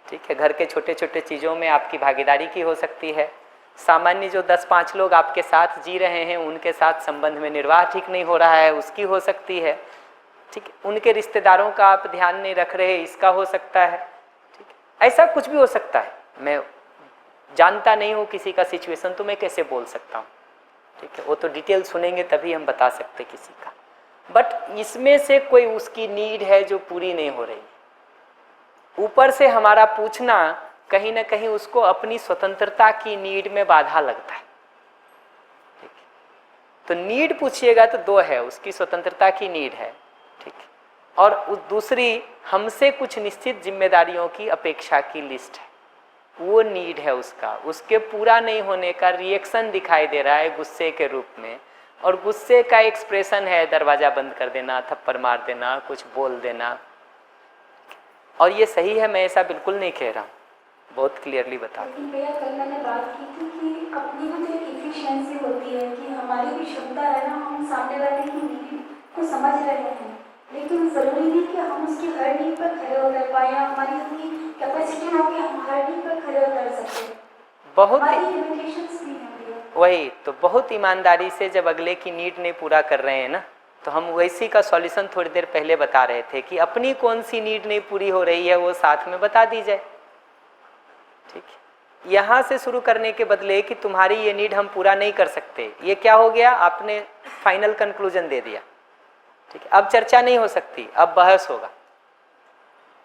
ठीक है। घर के छोटे छोटे चीज़ों में आपकी भागीदारी की हो सकती है। सामान्य जो 10-5 लोग आपके साथ जी रहे हैं उनके साथ संबंध में निर्वाह ठीक नहीं हो रहा है, उसकी हो सकती है, ठीक है। उनके रिश्तेदारों का आप ध्यान नहीं रख रहे, इसका हो सकता है, ठीक है। ऐसा कुछ भी हो सकता है। मैं जानता नहीं हूँ किसी का सिचुएशन, तो मैं कैसे बोल सकता हूँ, ठीक है। वो तो डिटेल सुनेंगे तभी हम बता सकते किसी का। बट इसमें से कोई उसकी नीड है जो पूरी नहीं हो रही। ऊपर से हमारा पूछना कहीं ना कहीं उसको अपनी स्वतंत्रता की नीड में बाधा लगता है, ठीक है। तो नीड पूछिएगा तो दो है, उसकी स्वतंत्रता की नीड है, ठीक है, और उस दूसरी हमसे कुछ निश्चित जिम्मेदारियों की अपेक्षा की लिस्ट है। वो नीड है उसका, उसके पूरा नहीं होने का रिएक्शन दिखाई दे रहा है गुस्से के रूप में। और गुस्से का एक्सप्रेशन है दरवाज़ा बंद कर देना, थप्पड़ मार देना, कुछ बोल देना। और ये सही है, मैं ऐसा बिल्कुल नहीं कह रहा हूँ, बहुत क्लियरली बता। लेकिन भैया कल मैंने बात की थी कि अपनी भी तो एक इफिशियंसी होती है कि हमारी भी क्षमता है ना, हम सामने वाले की नीड को समझ रहे हैं, लेकिन ज़रूरी नहीं कि हम उसकी हर नीड पर खड़े उतर पाए, हमारी उतनी कैपेसिटी हो कि हम हर नीड पर खड़े उतर सकें। बहुत हमारी लिमिटेशंस भी हैं भैया। वही तो, बहुत ईमानदारी से जब अगले की नीड नहीं पूरा कर रहे हैं ना, तो हम वैसी का सॉल्यूशन थोड़ी देर पहले बता रहे थे कि अपनी कौन सी नीड नहीं पूरी हो रही है वो साथ में बता दी जाए, ठीक है। यहाँ से शुरू करने के बदले कि तुम्हारी ये नीड हम पूरा नहीं कर सकते, ये क्या हो गया, आपने फाइनल कंक्लूजन दे दिया, ठीक है। अब चर्चा नहीं हो सकती, अब बहस होगा।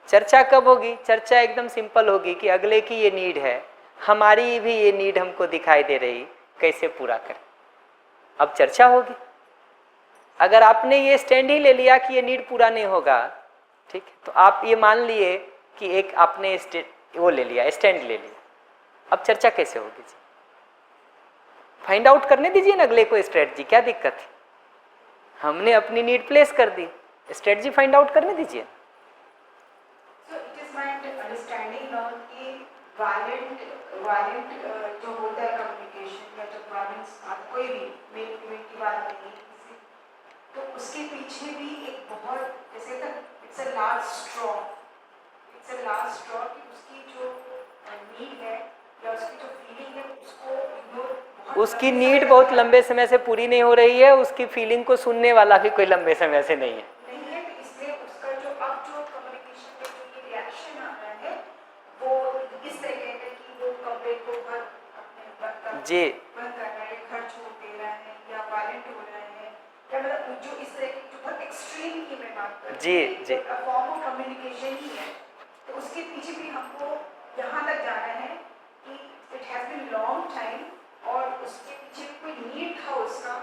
चर्चा कब होगी? चर्चा एकदम सिंपल होगी कि अगले की ये नीड है, हमारी भी ये नीड हमको दिखाई दे रही, कैसे पूरा करें, अब चर्चा होगी। अगर आपने ये स्टैंड ही ले लिया कि ये नीड पूरा नहीं होगा, ठीक, तो आप ये मान लिए कि एक आपने वो ले लिया, स्टैंड ले लिया, अब चर्चा कैसे होगी जी? फाइंड आउट करने दीजिए ना अगले को स्ट्रेटजी, क्या दिक्कत है? हमने अपनी नीड प्लेस कर दी, स्ट्रेटजी फाइंड आउट करने दीजिए। So it is my understanding now कि violent जो होता है कम्युनिकेशन या जब वायलेंस कोई भी मेल फीमेल की बात नहीं है किसी, तो उसके पीछे भी एक बहुत जैसे इट्स अ लास्ट स्ट्रॉ कि उसकी जो नीड है या उसकी जो फीलिंग है उसको इग्नोर, उसकी नीड बहुत लंबे समय से पूरी नहीं हो रही है, उसकी फीलिंग को सुनने वाला भी कोई लंबे समय से नहीं है। नहीं है, तो एक्सट्रीम की मैं बात कर जी, जी। फॉर्म ऑफ कम्युनिकेशन ही है, तो उसके पीछे भी हमको यहाँ तक जाना है कि it has been long time और उसके पीछे कोई नीड था उसका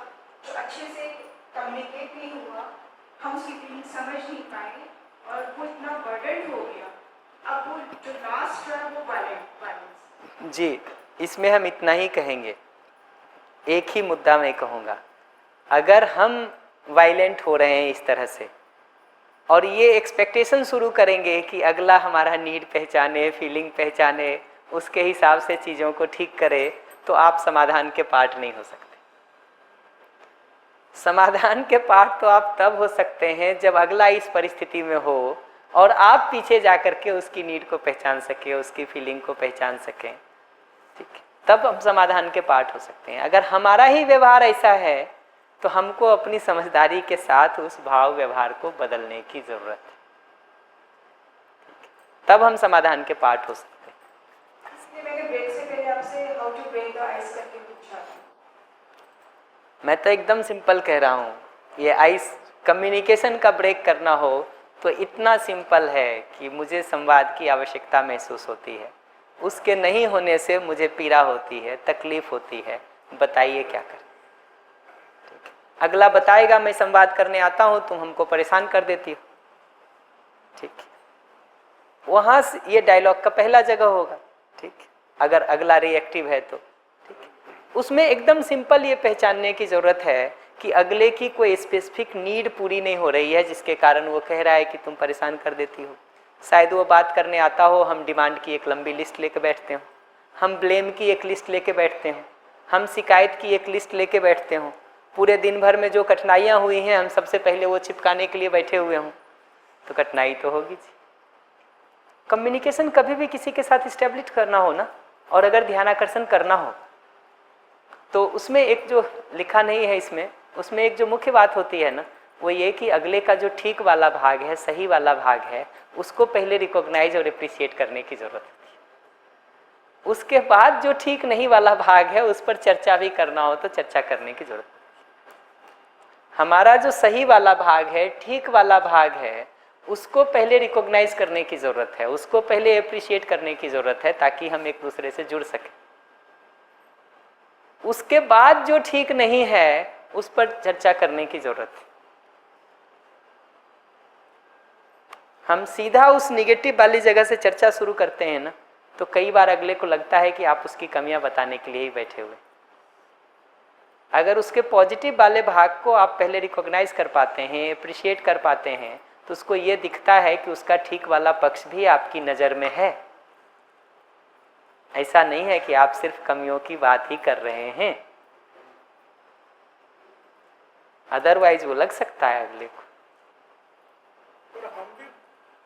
जो अच्छे से कम्युनिकेट नहीं हुआ, हम उसकी फीलिंग समझ नहीं पाए और वो इतना बर्डन हो गया। अब वो जो लास्ट है वो वायलेंस। जी, इसमें हम इतना ही कहेंगे, एक ही मुद्दा मैं कहूँगा, अगर हम वायलेंट हो रहे हैं इस तरह से और ये एक्सपेक्टेशन शुरू करेंगे कि अगला हमारा नीड पहचाने, फीलिंग पहचाने, उसके हिसाब से चीज़ों को ठीक करे, तो आप समाधान के पार्ट नहीं हो सकते। समाधान के पार्ट तो आप तब हो सकते हैं जब अगला इस परिस्थिति में हो और आप पीछे जा कर के उसकी नीड को पहचान सके, उसकी फीलिंग को पहचान सकें, ठीक है, तब हम समाधान के पार्ट हो सकते हैं। अगर हमारा ही व्यवहार ऐसा है तो हमको अपनी समझदारी के साथ उस भाव व्यवहार को बदलने की जरूरत है, तब हम समाधान के पार्ट हो सकते हैं। इसलिए मैंने ब्रेक से पहले आपसे how to break the ice करके पूछा। मैं तो एकदम सिंपल कह रहा हूँ, ये आइस कम्युनिकेशन का ब्रेक करना हो तो इतना सिंपल है कि मुझे संवाद की आवश्यकता महसूस होती है, उसके नहीं होने से मुझे पीड़ा होती है, तकलीफ होती है, बताइए क्या करें। ठीक है, अगला बताएगा मैं संवाद करने आता हूँ, तुम हमको परेशान कर देती हो, ठीक है, वहाँ से ये डायलॉग का पहला जगह होगा, ठीक है, अगर अगला रिएक्टिव है तो ठीक है। उसमें एकदम सिंपल ये पहचानने की ज़रूरत है कि अगले की कोई स्पेसिफिक नीड पूरी नहीं हो रही है जिसके कारण वो कह रहा है कि तुम परेशान कर देती हो। शायद वो बात करने आता हो, हम डिमांड की एक लंबी लिस्ट लेके बैठते हो, हम ब्लेम की एक लिस्ट लेके बैठते हो, हम शिकायत की एक लिस्ट लेके बैठते हो, पूरे दिन भर में जो कठिनाइयाँ हुई हैं हम सबसे पहले वो चिपकाने के लिए बैठे हुए हों, तो कठिनाई तो होगी जी। कम्युनिकेशन कभी भी किसी के साथ इस्टेब्लिश करना हो ना, और अगर ध्यानाकर्षण करना हो तो उसमें एक जो लिखा नहीं है इसमें, उसमें एक जो मुख्य बात होती है ना, वो ये कि अगले का जो ठीक वाला भाग है, सही वाला भाग है, उसको पहले रिकॉग्नाइज और अप्रिशिएट करने की ज़रूरत होती है। उसके बाद जो ठीक नहीं वाला भाग है उस पर चर्चा भी करना हो तो चर्चा करने की ज़रूरत होती है। हमारा जो सही वाला भाग है, ठीक वाला भाग है, उसको पहले रिकॉग्नाइज करने की ज़रूरत है, उसको पहले अप्रिशिएट करने की ज़रूरत है ताकि हम एक दूसरे से जुड़ सकें। उसके बाद जो ठीक नहीं है उस पर चर्चा करने की जरूरत है। हम सीधा उस निगेटिव वाली जगह से चर्चा शुरू करते हैं ना, तो कई बार अगले को लगता है कि आप उसकी कमियां बताने के लिए ही बैठे हुए। अगर उसके पॉजिटिव वाले भाग को आप पहले रिकॉग्नाइज कर पाते हैं, अप्रिशिएट कर पाते हैं, तो उसको ये दिखता है कि उसका ठीक वाला पक्ष भी आपकी नज़र में है। ऐसा नहीं है कि आप सिर्फ कमियों की बात ही कर रहे हैं, अदरवाइज वो लग सकता है अगले को। हम भी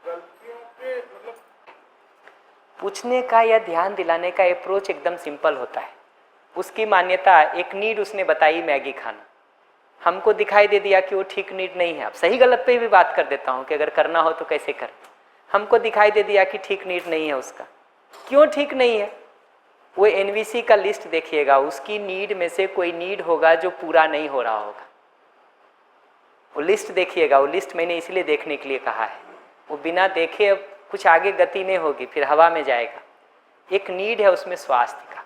गलतियों पे मतलब पूछने का या ध्यान दिलाने का अप्रोच एकदम सिंपल होता है। उसकी मान्यता, एक नीड उसने बताई मैगी खाना, हमको दिखाई दे दिया कि वो ठीक नीड नहीं है। अब सही गलत पे भी बात कर देता हूँ कि अगर करना हो तो कैसे करें। हमको दिखाई दे दिया कि ठीक नीड नहीं है उसका। क्यों ठीक नहीं है? वो एनवीसी का लिस्ट देखिएगा, उसकी नीड में से कोई नीड होगा जो पूरा नहीं हो रहा होगा। वो लिस्ट देखिएगा, वो लिस्ट मैंने इसलिए देखने के लिए कहा है, वो बिना देखे अब कुछ आगे गति नहीं होगी, फिर हवा में जाएगा। एक नीड है उसमें स्वास्थ्य का,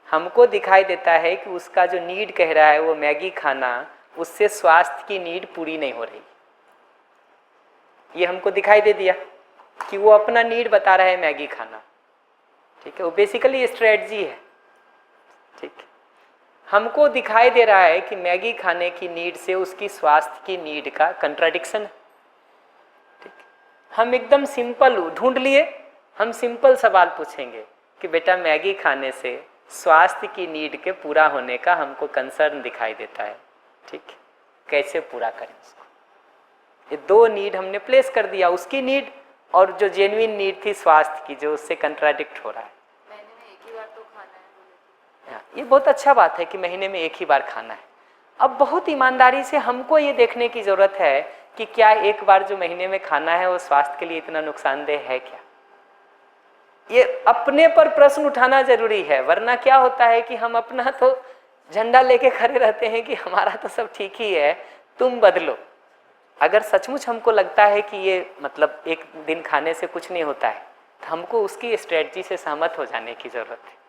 हमको दिखाई देता है कि उसका जो नीड कह रहा है वो मैगी खाना, उससे स्वास्थ्य की नीड पूरी नहीं हो रही। ये हमको दिखाई दे दिया कि वो अपना नीड बता रहा है मैगी खाना, ठीक है, वो बेसिकली स्ट्रेटजी है, ठीक है। हमको दिखाई दे रहा है कि मैगी खाने की नीड से उसकी स्वास्थ्य की नीड का कंट्राडिक्शन है, ठीक है। हम एकदम सिंपल ढूंढ लिए, हम सिंपल सवाल पूछेंगे कि बेटा मैगी खाने से स्वास्थ्य की नीड के पूरा होने का हमको कंसर्न दिखाई देता है, ठीक है, कैसे पूरा करें उसको। ये दो नीड हमने प्लेस कर दिया, उसकी नीड और जो जेन्युइन नीड थी स्वास्थ्य की, जो उससे कंट्राडिक्ट हो रहा है। महीने में एक ही बार तो खाना है बोले। ये बहुत अच्छा बात है कि महीने में एक ही बार खाना है। अब बहुत ईमानदारी से हमको ये देखने की ज़रूरत है कि क्या एक बार जो महीने में खाना है वो स्वास्थ्य के लिए इतना नुकसानदेह है क्या। ये अपने पर प्रश्न उठाना जरूरी है, वरना क्या होता है कि हम अपना तो झंडा लेके खड़े रहते हैं कि हमारा तो सब ठीक ही है, तुम बदलो। अगर सचमुच हमको लगता है कि ये मतलब एक दिन खाने से कुछ नहीं होता है, तो हमको उसकी स्ट्रेटजी से सहमत हो जाने की ज़रूरत है।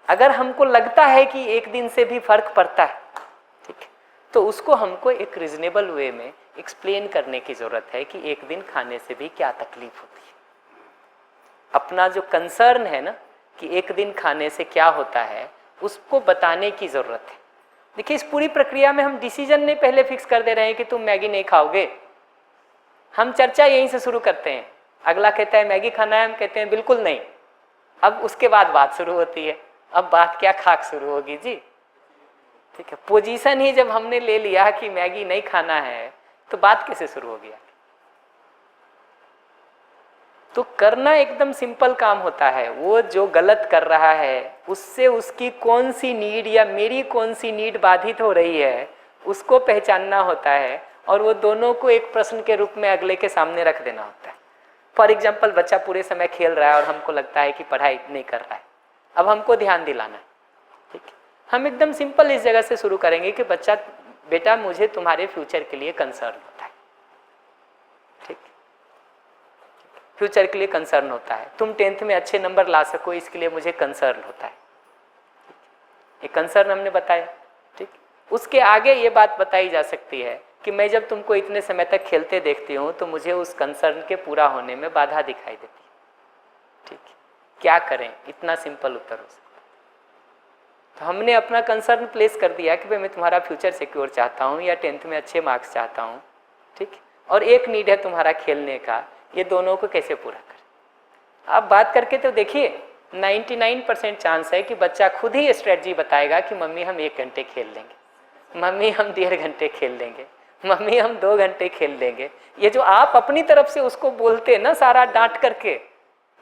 अगर हमको लगता है कि एक दिन से भी फर्क पड़ता है, ठीक है, तो उसको हमको एक रीजनेबल वे में एक्सप्लेन करने की ज़रूरत है कि एक दिन खाने से भी क्या तकलीफ होती है। अपना जो कंसर्न है ना कि एक दिन खाने से क्या होता है, उसको बताने की ज़रूरत है। देखिए, इस पूरी प्रक्रिया में हम डिसीजन नहीं पहले फिक्स कर दे रहे हैं कि तुम मैगी नहीं खाओगे। हम चर्चा यहीं से शुरू करते हैं। अगला कहता है मैगी खाना है, हम कहते हैं बिल्कुल नहीं। अब उसके बाद बात शुरू होती है। अब बात क्या खाक शुरू होगी जी, ठीक है। पोजीशन ही जब हमने ले लिया कि मैगी नहीं खाना है, तो बात कैसे शुरू होगी? तो करना एकदम सिंपल काम होता है। वो जो गलत कर रहा है उससे उसकी कौन सी नीड या मेरी कौन सी नीड बाधित हो रही है, उसको पहचानना होता है और वो दोनों को एक प्रश्न के रूप में अगले के सामने रख देना होता है। फॉर एग्जाम्पल, बच्चा पूरे समय खेल रहा है और हमको लगता है कि पढ़ाई नहीं कर रहा है, अब हमको ध्यान दिलाना है, ठीक है। हम एकदम सिंपल इस जगह से शुरू करेंगे कि बच्चा, बेटा मुझे तुम्हारे फ्यूचर के लिए कंसर्न होता है, ठीक, फ्यूचर के लिए कंसर्न होता है। तुम 10th में अच्छे नंबर ला सको, इसके लिए मुझे कंसर्न होता है। ये कंसर्न हमने बताया, ठीक। उसके आगे ये बात बताई जा सकती है कि मैं जब तुमको इतने समय तक खेलते देखती हूँ तो मुझे उस कंसर्न के पूरा होने में बाधा दिखाई देती है, ठीक। क्या करें? इतना सिंपल उत्तर हो सकता है। तो हमने अपना कंसर्न प्लेस कर दिया कि भाई मैं तुम्हारा फ्यूचर सिक्योर चाहता हूँ या 10th में अच्छे मार्क्स चाहता हूँ, ठीक। और एक नीड है तुम्हारा खेलने का, ये दोनों को कैसे पूरा करें? आप बात करके तो देखिए, 99% चांस है कि बच्चा खुद ही स्ट्रेटजी बताएगा कि मम्मी हम 1 घंटे खेल लेंगे, मम्मी हम 1.5 घंटे खेल लेंगे, मम्मी हम 2 घंटे खेल लेंगे। ये जो आप अपनी तरफ से उसको बोलते ना सारा डांट करके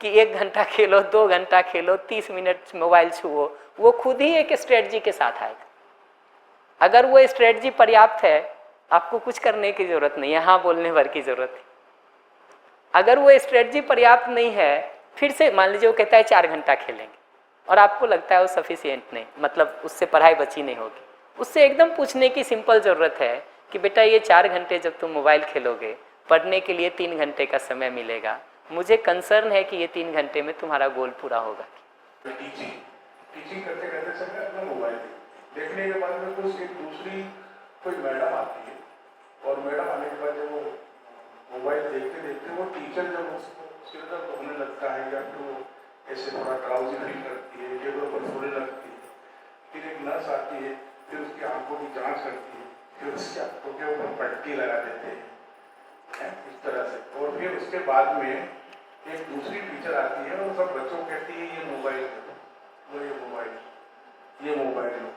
कि 1 घंटा खेलो, 2 घंटा खेलो, 30 मिनट मोबाइल छुओ, वो खुद ही एक स्ट्रेटजी के साथ आएगा। अगर वो स्ट्रेटजी पर्याप्त है, आपको कुछ करने की जरूरत नहीं है, हाँ बोलने भर की जरूरत है। अगर वो स्ट्रेटजी पर्याप्त नहीं है, फिर से मान लीजिए वो कहता है 4 घंटा खेलेंगे और आपको लगता है वो सफिशिएंट नहीं, मतलब उससे पढ़ाई बची नहीं होगी, उससे एकदम पूछने की सिंपल ज़रूरत है कि बेटा ये 4 घंटे जब तुम मोबाइल खेलोगे, पढ़ने के लिए 3 घंटे का समय मिलेगा, मुझे कंसर्न है कि ये 3 घंटे में तुम्हारा गोल पूरा होगा। टीचिंग करते करते समय अपना मोबाइल देखने के बाद में कुछ एक दूसरी कोई मैडम आती है और मैडम आने के बाद जब वो मोबाइल देखते देखते वो टीचर जब उसको सिर दर्द होने लगता है या फिर वो ऐसे थोड़ा ड्राउजी फील करती है, टेबल पर सोने लगती है, फिर एक नर्स आती है, फिर उसकी आंखों की जांच करती है, फिर उसकी आंखों के ऊपर पट्टी लगा देते हैं इस तरह से। और फिर उसके बाद में एक दूसरी टीचर आती है और सब बच्चों को कहती है ये मोबाइल लो, ये मोबाइल, ये मोबाइल लो।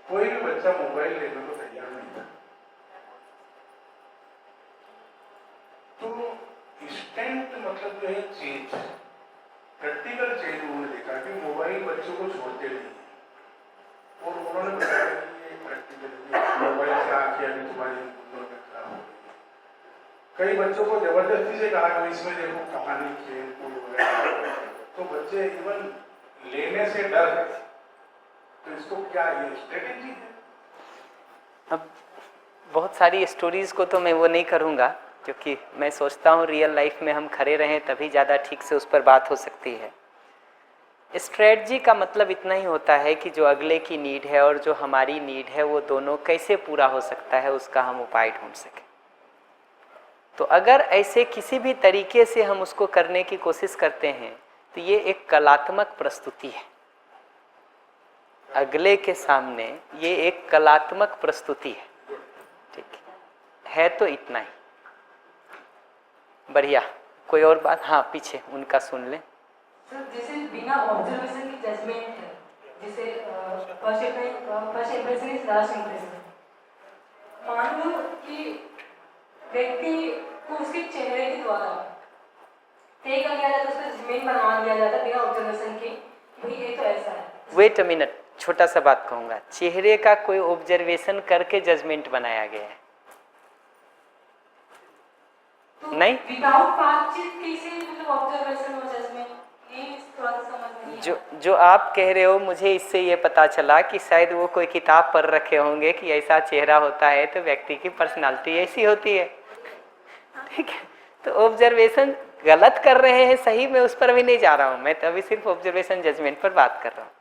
कोई भी बच्चा मोबाइल लेने को तैयार नहीं था। तो इंस्टेंट मतलब जो है चेंज, प्रैक्टिकल चेंज उन्होंने देखा कि मोबाइल बच्चों को छोड़ते नहीं है। और उन्होंने बताया कि ये प्रैक्टिकल मोबाइल से आंखें अभी तुम्हारी खराब हो गई। कई बच्चों को जबरदस्ती से कहा कि इसमें देखो कहानी, खेल कूद वगैरह, तो बच्चे इवन लेने से डर गए। तो इसको क्या ये स्ट्रेटेजी है? अब बहुत सारी स्टोरीज को तो मैं वो नहीं करूँगा, क्योंकि मैं सोचता हूँ रियल लाइफ में हम खड़े रहें तभी ज़्यादा ठीक से उस पर बात हो सकती है। स्ट्रेटजी का मतलब इतना ही होता है कि जो अगले की नीड है और जो हमारी नीड है वो दोनों कैसे पूरा हो सकता है, उसका हम उपाय ढूंढ सकें। तो अगर ऐसे किसी भी तरीके से हम उसको करने की कोशिश करते हैं तो ये एक कलात्मक प्रस्तुति है। अगले के सामने ये एक कलात्मक प्रस्तुति है, ठीक है। तो इतना ही बढ़िया। कोई और बात? हाँ, पीछे उनका सुन लें। सर, जैसे बिना ऑब्जर्वेशन की जजमेंट है, जैसे first impression is last impression. मान लो कि व्यक्ति को उसके चेहरे के द्वारा तय कर दिया जाता है, उसका जजमेंट बनवा दिया जाता है बिना ऑब्जर्वेशन के, भाई ये तो ऐसा है। वेट अ मिनट, छोटा सा बात कहूँगा। चेहरे का कोई ऑब्जर्वेशन करके जजमेंट बनाया गया है? तो नहीं, विदाउट बातचीत कैसे मतलब ऑब्जर्वेशन और जजमेंट? ये थोड़ा सा समझ नहीं जो आप कह रहे हो, मुझे इससे ये पता चला कि शायद वो कोई किताब पढ़ रखे होंगे कि ऐसा चेहरा होता है तो व्यक्ति की पर्सनालिटी ऐसी होती है। ठीक है, तो ऑब्जर्वेशन गलत कर रहे हैं, सही मैं उस पर भी नहीं जा रहा हूँ, मैं तो अभी सिर्फ ऑब्जर्वेशन जजमेंट पर बात कर रहा हूँ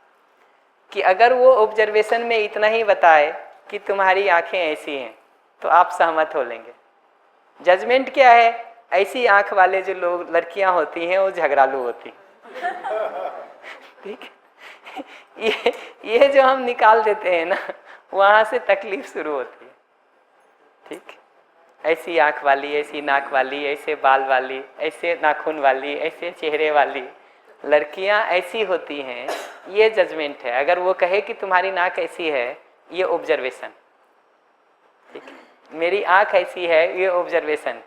कि अगर वो ऑब्जर्वेशन में इतना ही बताए कि तुम्हारी आंखें ऐसी हैं तो आप सहमत हो लेंगे। जजमेंट क्या है? ऐसी आंख वाले जो लोग लड़कियां होती हैं वो झगड़ालू होती हैं। ठीक है, ये जो हम निकाल देते हैं ना, वहां से तकलीफ शुरू होती है। ठीक, ऐसी आंख वाली, ऐसी नाक वाली, ऐसे बाल वाली, ऐसे नाखून वाली, ऐसे चेहरे वाली लड़कियां ऐसी होती हैं, ये जजमेंट है। अगर वो कहे कि तुम्हारी नाक ऐसी है, ये ऑब्जर्वेशन। ठीक है, मेरी आंख ऐसी है, ये ऑब्जर्वेशन।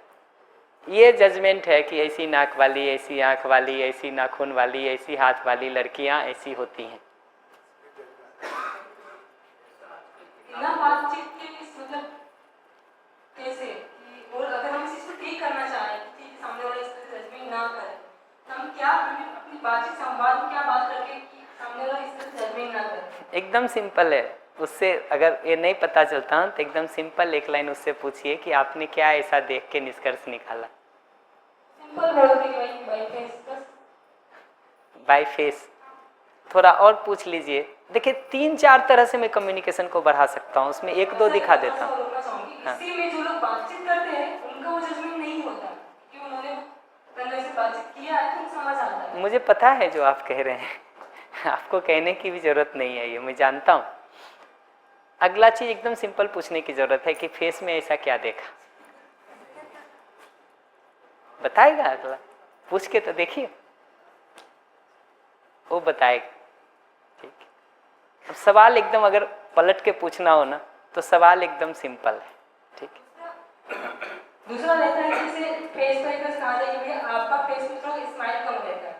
ये जजमेंट है कि ऐसी नाक वाली, ऐसी आंख वाली, ऐसी नाखून वाली, ऐसी हाथ वाली लड़कियां ऐसी होती हैं। ना बातचीत के मतलब कैसे कि, और अगर हम इस चीज को ठीक करना चाहें कि सामने वाला इस तरह से जजमेंट ना करे, तो हम क्या अपनी बातचीत संवाद में क्या बात करके कि सामने वाला इस तरह से जजमेंट ना करे? एकदम सिंपल है। उससे अगर ये नहीं पता चलता तो एकदम सिंपल एक लाइन उससे पूछिए कि आपने क्या ऐसा देख के निष्कर्ष निकाला। सिंपल बोल के बाय फेस, बस बाय फेस। थोड़ा और पूछ लीजिए। देखिए 3-4 तरह से मैं कम्युनिकेशन को बढ़ा सकता हूँ, उसमें 1-2 दिखा देता हूँ। हाँ। इसी में जो लोग बातचीत करते हैं उनका वो जजमेंट नहीं होता कि उन्होंने पहले से बातचीत किया है तो समझ आता है। मुझे पता है जो आप कह रहे हैं, आपको कहने की भी जरूरत नहीं है, ये मैं जानता हूँ। अगला चीज एकदम सिंपल पूछने की जरूरत है कि फेस में ऐसा क्या देखा, बताएगा अगला। पूछ के तो देखिए, वो बताएगा। ठीक, अब सवाल एकदम अगर पलट के पूछना हो ना तो सवाल एकदम सिंपल है। ठीक, दूसरा रहता है कि जैसे फेस पर एक कहा जाए कि आपका फेस में थोड़ा स्माइल कम रहता है।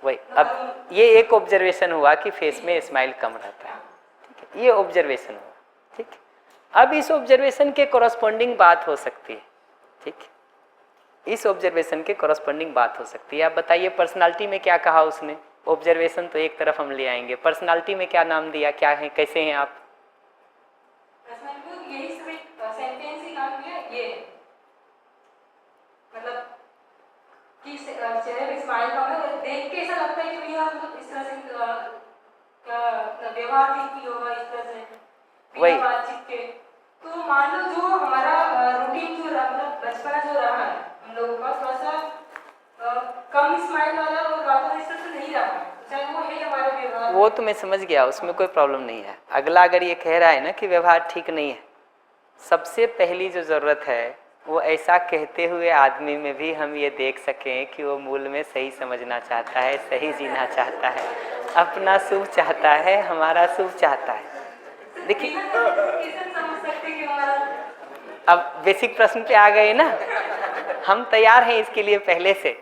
वही, अब ये एक ऑब्जर्वेशन हुआ कि फेस में स्माइल कम रहता है। ठीक है, ये ऑब्जर्वेशन हुआ। ठीक, अब इस ऑब्जर्वेशन के कॉरस्पॉन्डिंग बात हो सकती है। ठीक, इस ऑब्जर्वेशन के कॉरस्पॉन्डिंग बात हो सकती है। आप बताइए पर्सनालिटी में क्या कहा उसने? ऑब्जर्वेशन तो एक तरफ हम ले आएंगे, पर्सनालिटी में क्या नाम दिया, क्या है, कैसे हैं आप? यही सब एक सेंटेंस ही नाम दिया, ये मतलब कि चेहरे पे स्माइल कम है, देख के ऐसा लगता है कि भैया इस तरह से क्या व्यवहार ठीक नहीं होगा इस तरह से बिना बातचीत के। तो मान लो जो हमारा रूटीन जो मतलब बचपना जो रहा है हम लोगों का, थोड़ा सा कम स्माइल वाला और वातावरण इस तरह से नहीं रहा है, चाहे वो है हमारा व्यवहार। वो तो मैं समझ गया, उसमें कोई प्रॉब्लम नहीं है। अगला अगर ये कह रहा है ना कि व्यवहार ठीक नहीं है, सबसे पहली जो ज़रूरत है वो ऐसा कहते हुए आदमी में भी हम ये देख सकें कि वो मूल में सही समझना चाहता है, सही जीना चाहता है, अपना शुभ चाहता है, हमारा शुभ चाहता है। देखिए अब बेसिक प्रश्न पे आ गए ना, हम तैयार हैं इसके लिए पहले से।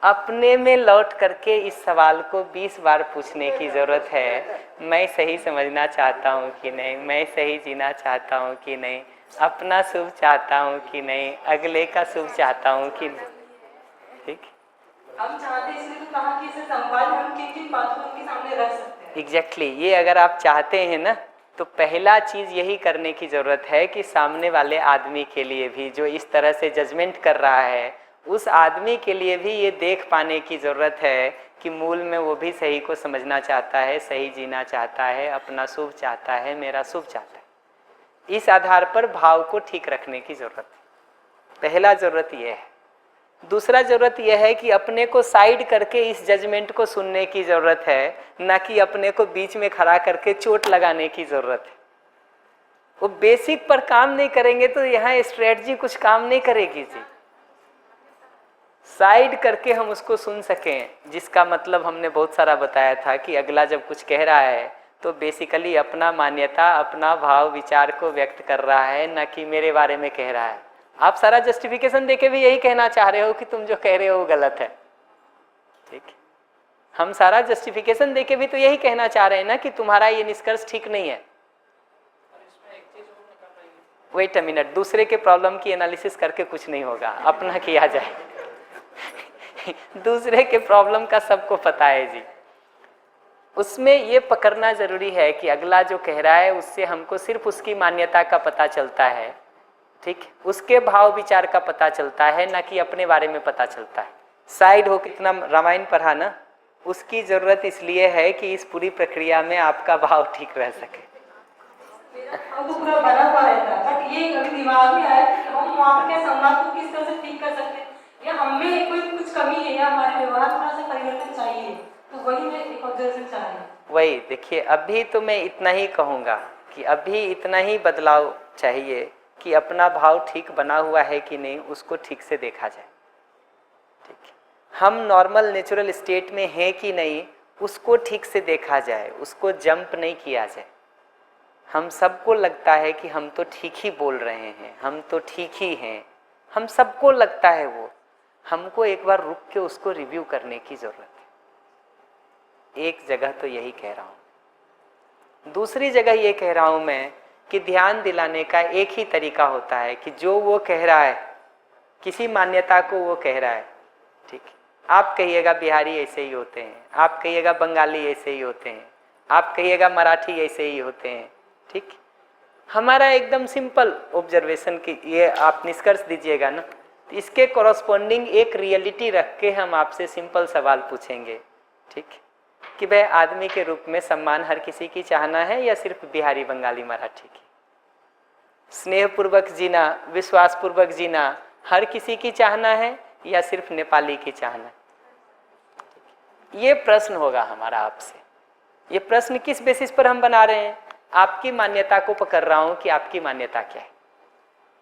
अपने में लौट करके इस सवाल को 20 बार पूछने की ज़रूरत है। मैं सही समझना चाहता हूँ कि नहीं, मैं सही जीना चाहता हूँ कि नहीं, अपना शुभ चाहता हूँ कि नहीं, अगले का शुभ चाहता हूँ कि नहीं। ठीक, हम चाहते हैं इसलिए तो कहा कि इसे संवाद हम किन किन बातों को उनके सामने रख सकते हैं। एग्जैक्टली, ये अगर आप चाहते हैं ना तो पहला चीज़ यही करने की ज़रूरत है कि सामने वाले आदमी के लिए भी, जो इस तरह से जजमेंट कर रहा है, उस आदमी के लिए भी ये देख पाने की ज़रूरत है कि मूल में वो भी सही को समझना चाहता है, सही जीना चाहता है, अपना शुभ चाहता है, मेरा शुभ चाहता है। इस आधार पर भाव को ठीक रखने की ज़रूरत है। पहला ज़रूरत यह है। दूसरा ज़रूरत यह है कि अपने को साइड करके इस जजमेंट को सुनने की ज़रूरत है, ना कि अपने को बीच में खड़ा करके चोट लगाने की ज़रूरत है। वो बेसिक पर काम नहीं करेंगे तो यहाँ स्ट्रेटजी कुछ काम नहीं करेगी जी। साइड करके हम उसको सुन सकें, जिसका मतलब हमने बहुत सारा बताया था कि अगला जब कुछ कह रहा है तो बेसिकली अपना मान्यता, अपना भाव विचार को व्यक्त कर रहा है, ना कि मेरे बारे में कह रहा है। आप सारा जस्टिफिकेशन देके भी यही कहना चाह रहे हो कि तुम जो कह रहे हो वो गलत है। ठीक, हम सारा जस्टिफिकेशन देके भी तो यही कहना चाह रहे हैं ना कि तुम्हारा ये निष्कर्ष ठीक नहीं है। वेट अ मिनट, दूसरे के प्रॉब्लम की एनालिसिस करके कुछ नहीं होगा, अपना किया जाए। दूसरे के प्रॉब्लम का सबको पता है जी। उसमें ये पकड़ना जरूरी है कि अगला जो कह रहा है उससे हमको सिर्फ उसकी मान्यता का पता चलता है, ठीक, उसके भाव विचार का पता चलता है, ना कि अपने बारे में पता चलता है। साइड हो कितना रामायण पढ़ा ना, उसकी जरूरत इसलिए है कि इस पूरी प्रक्रिया में आपका भाव ठीक रह सके। हम तो पूरा बना हुआ रहता है, बट ये कभी दिमाग में आया कि हम वहाँ के संवाद को किस तरह से ठीक कर सकते हैं, या हमें कोई कुछ कमी है या हमारे व्यवहार थोड़ा सा परिवर्तन चाहिए, तो वही मैं एक ऑब्जर्वेशन चाह रही हूँ। वही देखिए, अभी तो मैं इतना ही कहूँगा कि अभी इतना ही बदलाव चाहिए कि अपना भाव ठीक बना हुआ है कि नहीं उसको ठीक से देखा जाए, ठीक है। हम नॉर्मल नेचुरल स्टेट में हैं कि नहीं उसको ठीक से देखा जाए, उसको जंप नहीं किया जाए। हम सबको लगता है कि हम तो ठीक ही बोल रहे हैं, हम तो ठीक ही हैं, हम सबको लगता है वो, हमको एक बार रुक के उसको रिव्यू करने की ज़रूरत है। एक जगह तो यही कह रहा हूँ। दूसरी जगह ये कह रहा हूँ मैं कि ध्यान दिलाने का एक ही तरीका होता है कि जो वो कह रहा है, किसी मान्यता को वो कह रहा है, ठीक है। आप कहिएगा बिहारी ऐसे ही होते हैं, आप कहिएगा बंगाली ऐसे ही होते हैं, आप कहिएगा मराठी ऐसे ही होते हैं, ठीक। हमारा एकदम सिंपल ऑब्जर्वेशन की ये आप निष्कर्ष दीजिएगा ना, तो इसके कॉरस्पॉन्डिंग एक रियलिटी रख के हम आपसे सिंपल सवाल पूछेंगे, ठीक, कि भाई आदमी के रूप में सम्मान हर किसी की चाहना है या सिर्फ बिहारी बंगाली मराठी की? स्नेहपूर्वक जीना, विश्वासपूर्वक जीना हर किसी की चाहना है या सिर्फ नेपाली की चाहना? ये प्रश्न होगा हमारा आपसे। ये प्रश्न किस बेसिस पर हम बना रहे हैं? आपकी मान्यता को पकड़ रहा हूं कि आपकी मान्यता क्या है,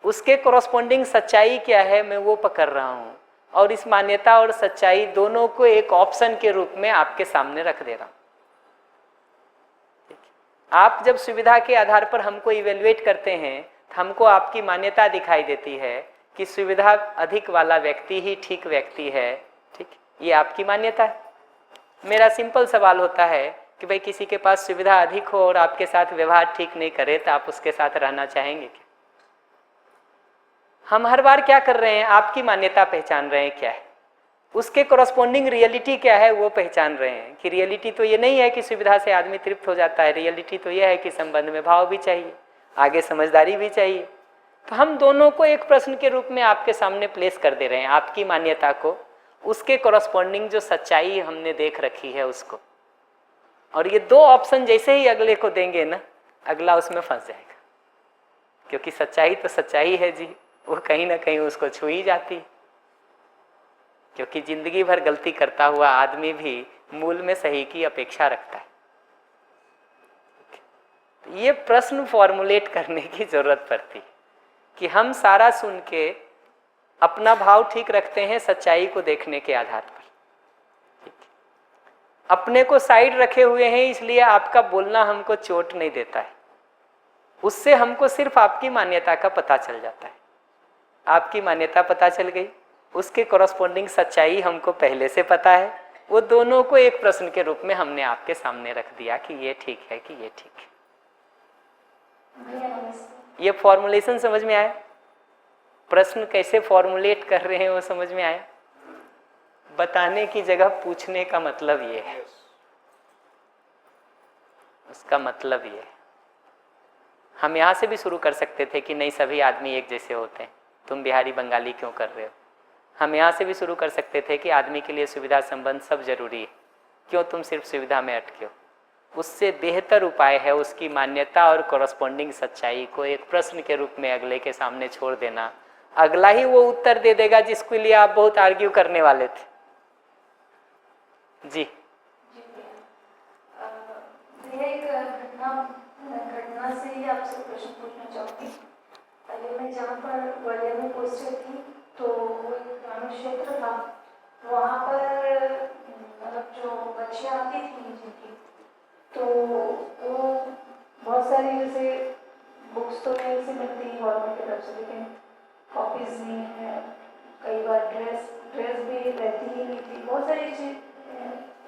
उसके कॉरस्पॉन्डिंग सच्चाई क्या है मैं वो पकड़ रहा हूं, और इस मान्यता और सच्चाई दोनों को एक ऑप्शन के रूप में आपके सामने रख दे रहा हूं। आप जब सुविधा के आधार पर हमको इवेल्युएट करते हैं तो हमको आपकी मान्यता दिखाई देती है कि सुविधा अधिक वाला व्यक्ति ही ठीक व्यक्ति है, ठीक, ये आपकी मान्यता है। मेरा सिंपल सवाल होता है कि भाई किसी के पास सुविधा अधिक हो और आपके साथ व्यवहार ठीक नहीं करे तो आप उसके साथ रहना चाहेंगे क्या? हम हर बार क्या कर रहे हैं, आपकी मान्यता पहचान रहे हैं क्या है, उसके कॉरस्पॉन्डिंग रियलिटी क्या है वो पहचान रहे हैं कि रियलिटी तो ये नहीं है कि सुविधा से आदमी तृप्त हो जाता है, रियलिटी तो ये है कि संबंध में भाव भी चाहिए, आगे समझदारी भी चाहिए। तो हम दोनों को एक प्रश्न के रूप में आपके सामने प्लेस कर दे रहे हैं, आपकी मान्यता को उसके कॉरस्पॉन्डिंग जो सच्चाई हमने देख रखी है उसको, और ये दो ऑप्शन जैसे ही अगले को देंगे ना, अगला उसमें फंस जाएगा, क्योंकि सच्चाई तो सच्चाई है जी, वो कहीं ना कहीं उसको छू ही जाती, क्योंकि जिंदगी भर गलती करता हुआ आदमी भी मूल में सही की अपेक्षा रखता है। ये प्रश्न फॉर्मुलेट करने की जरूरत पड़ती है कि हम सारा सुन के अपना भाव ठीक रखते हैं सच्चाई को देखने के आधार पर, अपने को साइड रखे हुए हैं, इसलिए आपका बोलना हमको चोट नहीं देता है, उससे हमको सिर्फ आपकी मान्यता का पता चल जाता है। आपकी मान्यता पता चल गई, उसके कॉरस्पॉन्डिंग सच्चाई हमको पहले से पता है, वो दोनों को एक प्रश्न के रूप में हमने आपके सामने रख दिया कि ये ठीक है कि ये ठीक है। ये फॉर्मुलेशन समझ में आया? प्रश्न कैसे फॉर्मुलेट कर रहे हैं वो समझ में आया? बताने की जगह पूछने का मतलब ये है, उसका मतलब ये है। हम यहाँ से भी शुरू कर सकते थे कि नहीं सभी आदमी एक जैसे होते हैं, तुम बिहारी बंगाली क्यों कर रहे हो। हम यहाँ से भी शुरू कर सकते थे कि आदमी के लिए सुविधा संबंध सब जरूरी है, क्यों तुम सिर्फ सुविधा में अटके हो। उससे बेहतर उपाय है उसकी मान्यता और कॉरस्पॉन्डिंग सच्चाई को एक प्रश्न के रूप में अगले के सामने छोड़ देना, अगला ही वो उत्तर दे देगा जिसके लिए आप बहुत आर्ग्यू करने वाले थे। जी एक घटना से ही आपसे प्रश्न पूछना चाहूँगी। पहले मैं जहाँ पर ग्वालियर में पोस्टेड थी तो वो एक ग्रामीण क्षेत्र था, वहाँ पर मतलब जो बच्चियाँ आती थी जिनकी, तो वो बहुत सारी जैसे बुक्स तो नहीं से मिलती गवर्नमेंट की तरफ से, लेकिन कॉपीज नहीं है, कई बार ड्रेस भी रहती ही नहीं थी, बहुत सारी चीज़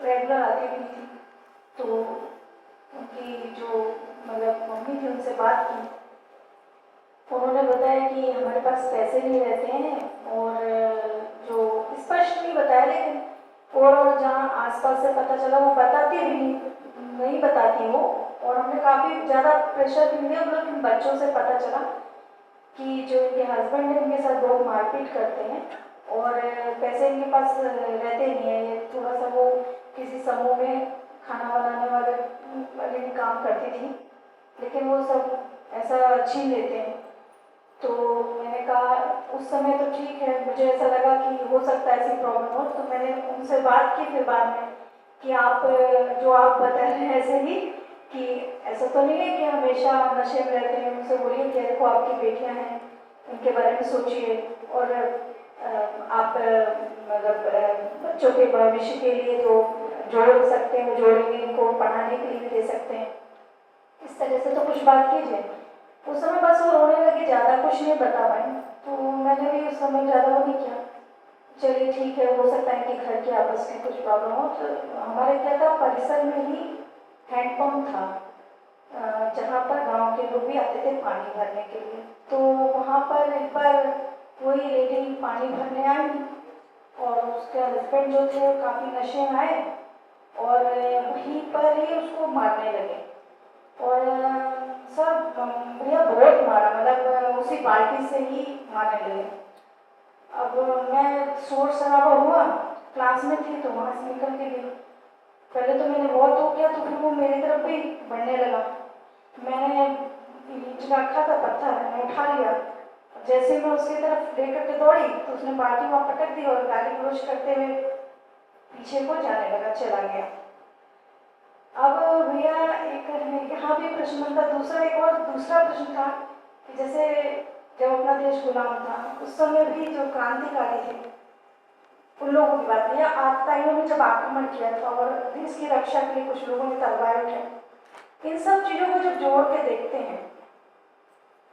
रेगुलर आती भी नहीं थी। तो उनकी जो मतलब मम्मी थी उनसे बात की, उन्होंने बताया कि हमारे पास पैसे नहीं रहते हैं और जो स्पष्ट नहीं बताया, लेकिन और जहाँ आसपास से पता चला वो बताती भी नहीं बताती वो, और हमने काफ़ी ज़्यादा प्रेशर भी दिया, लेकिन बच्चों से पता चला कि जो इनके हस्बैंड है इनके साथ बहुत मारपीट करते हैं और पैसे इनके पास रहते नहीं है। ये थोड़ा सा वो किसी समूह में खाना बनाने वाले भी काम करती थी, लेकिन वो सब ऐसा छीन लेते हैं। तो मैंने कहा उस समय तो ठीक है, मुझे ऐसा लगा कि हो सकता है ऐसी प्रॉब्लम हो, तो मैंने उनसे बात की फिर बाद में कि आप जो आप बता रहे हैं ऐसे ही कि ऐसा तो नहीं है कि हमेशा नशे में रहते हैं। उनसे बोलिए कि देखो आपकी बेटियां हैं, उनके बारे में सोचिए और आप मतलब बच्चों के भविष्य के लिए जो जोड़ सकते हैं वो जोड़ेंगे, इनको पढ़ाने के लिए भी दे सकते हैं, इस तरह से तो कुछ बात कीजिए। उस समय बस वो रोने लगे, ज़्यादा कुछ नहीं बता पाई, तो मैंने भी उस समय ज़्यादा वो नहीं किया। चलिए ठीक है, हो सकता है कि घर के आपस में कुछ प्रॉब्लम हो। तो हमारे क्या था, परिसर में ही हैंडपम्प था जहाँ पर गांव के लोग भी आते थे पानी भरने के लिए। तो वहाँ पर एक बार वही लेडी पानी भरने आई और उसके हस्बैंड जो थे वो काफ़ी नशे में आए और वहीं पर ही उसको मारने लगे और सब भैया बहुत मारा, मतलब उसी बाल्टी से ही मारने लगे। अब मैं शोर शराबा हुआ, क्लास में थी तो वहाँ से निकल के गई। पहले तो मैंने बहुत हो किया, तो फिर वो मेरी तरफ भी बढ़ने लगा। मैंने नीचे रखा था पत्थर, मैंने उठा लिया, जैसे मैं उसकी तरफ लेकर के दौड़ी तो उसने बाल्टी वहाँ पटक दी और गाली गलौज करते हुए पीछे को जाने लगा, चला गया। अब भैया एक यहाँ भी प्रश्न था, दूसरा प्रश्न था कि जैसे जब अपना देश गुलाम था उस समय भी जो क्रांतिकारी थे उन लोगों की बात है, आतताइयों ने जब आक्रमण किया था और देश की रक्षा के लिए कुछ लोगों ने तलवार उठाई, इन सब चीज़ों को जब जोड़ के देखते हैं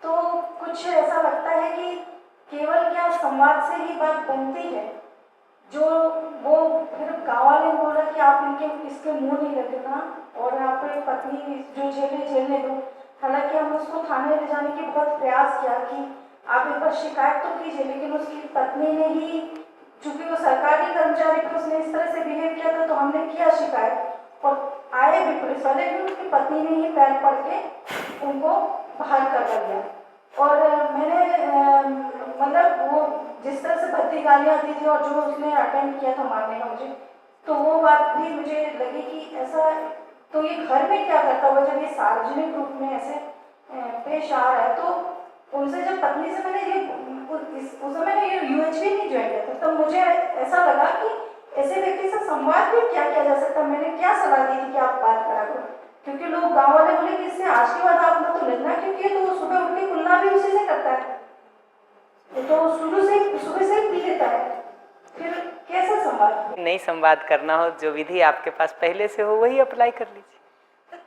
तो कुछ ऐसा लगता है कि केवल क्या संवाद से ही बात बनती है। जो वो फिर गाँव वाले ने बोला कि आप इसके मुंह नहीं लगना और आप पत्नी जो झेलने दो। हालांकि हम उसको थाने ले जाने की बहुत प्रयास किया कि आप एक बार शिकायत तो कीजिए, लेकिन उसकी पत्नी ने ही, चूंकि वो सरकारी कर्मचारी थे, उसने इस तरह से बिहेव किया था तो हमने किया शिकायत और आए भी पुलिस वाले भी, उसकी पत्नी ने ही पैर पड़ के उनको बाहर कर दिया। और मैंने मतलब वो जिस तरह से भद्दी गालियाँ दी थी और जो उसने अटेम्प्ट किया था मारने का मुझे, तो वो बात भी मुझे लगी कि ऐसा तो ये घर में क्या करता हुआ जब ये सार्वजनिक रूप में ऐसे पेश आ रहा है। तो उनसे जब पत्नी से मैंने ये उस समय ये UHV नहीं ज्वाइन किया था, तो मुझे ऐसा लगा कि ऐसे व्यक्ति से संवाद भी क्या किया जा सकता। मैंने क्या सलाह दी थी कि आप बात करा करो, क्योंकि लोग गाँव वाले बोले कि इससे आज के बाद आपको तो लगना, क्योंकि तो सुबह उठ के कुल्ला भी उसी से करता है, तो सुबह से पी लेता है, फिर कैसे संवाद? नहीं संवाद करना हो, जो विधि आपके पास पहले से हो वही अप्लाई कर लीजिए,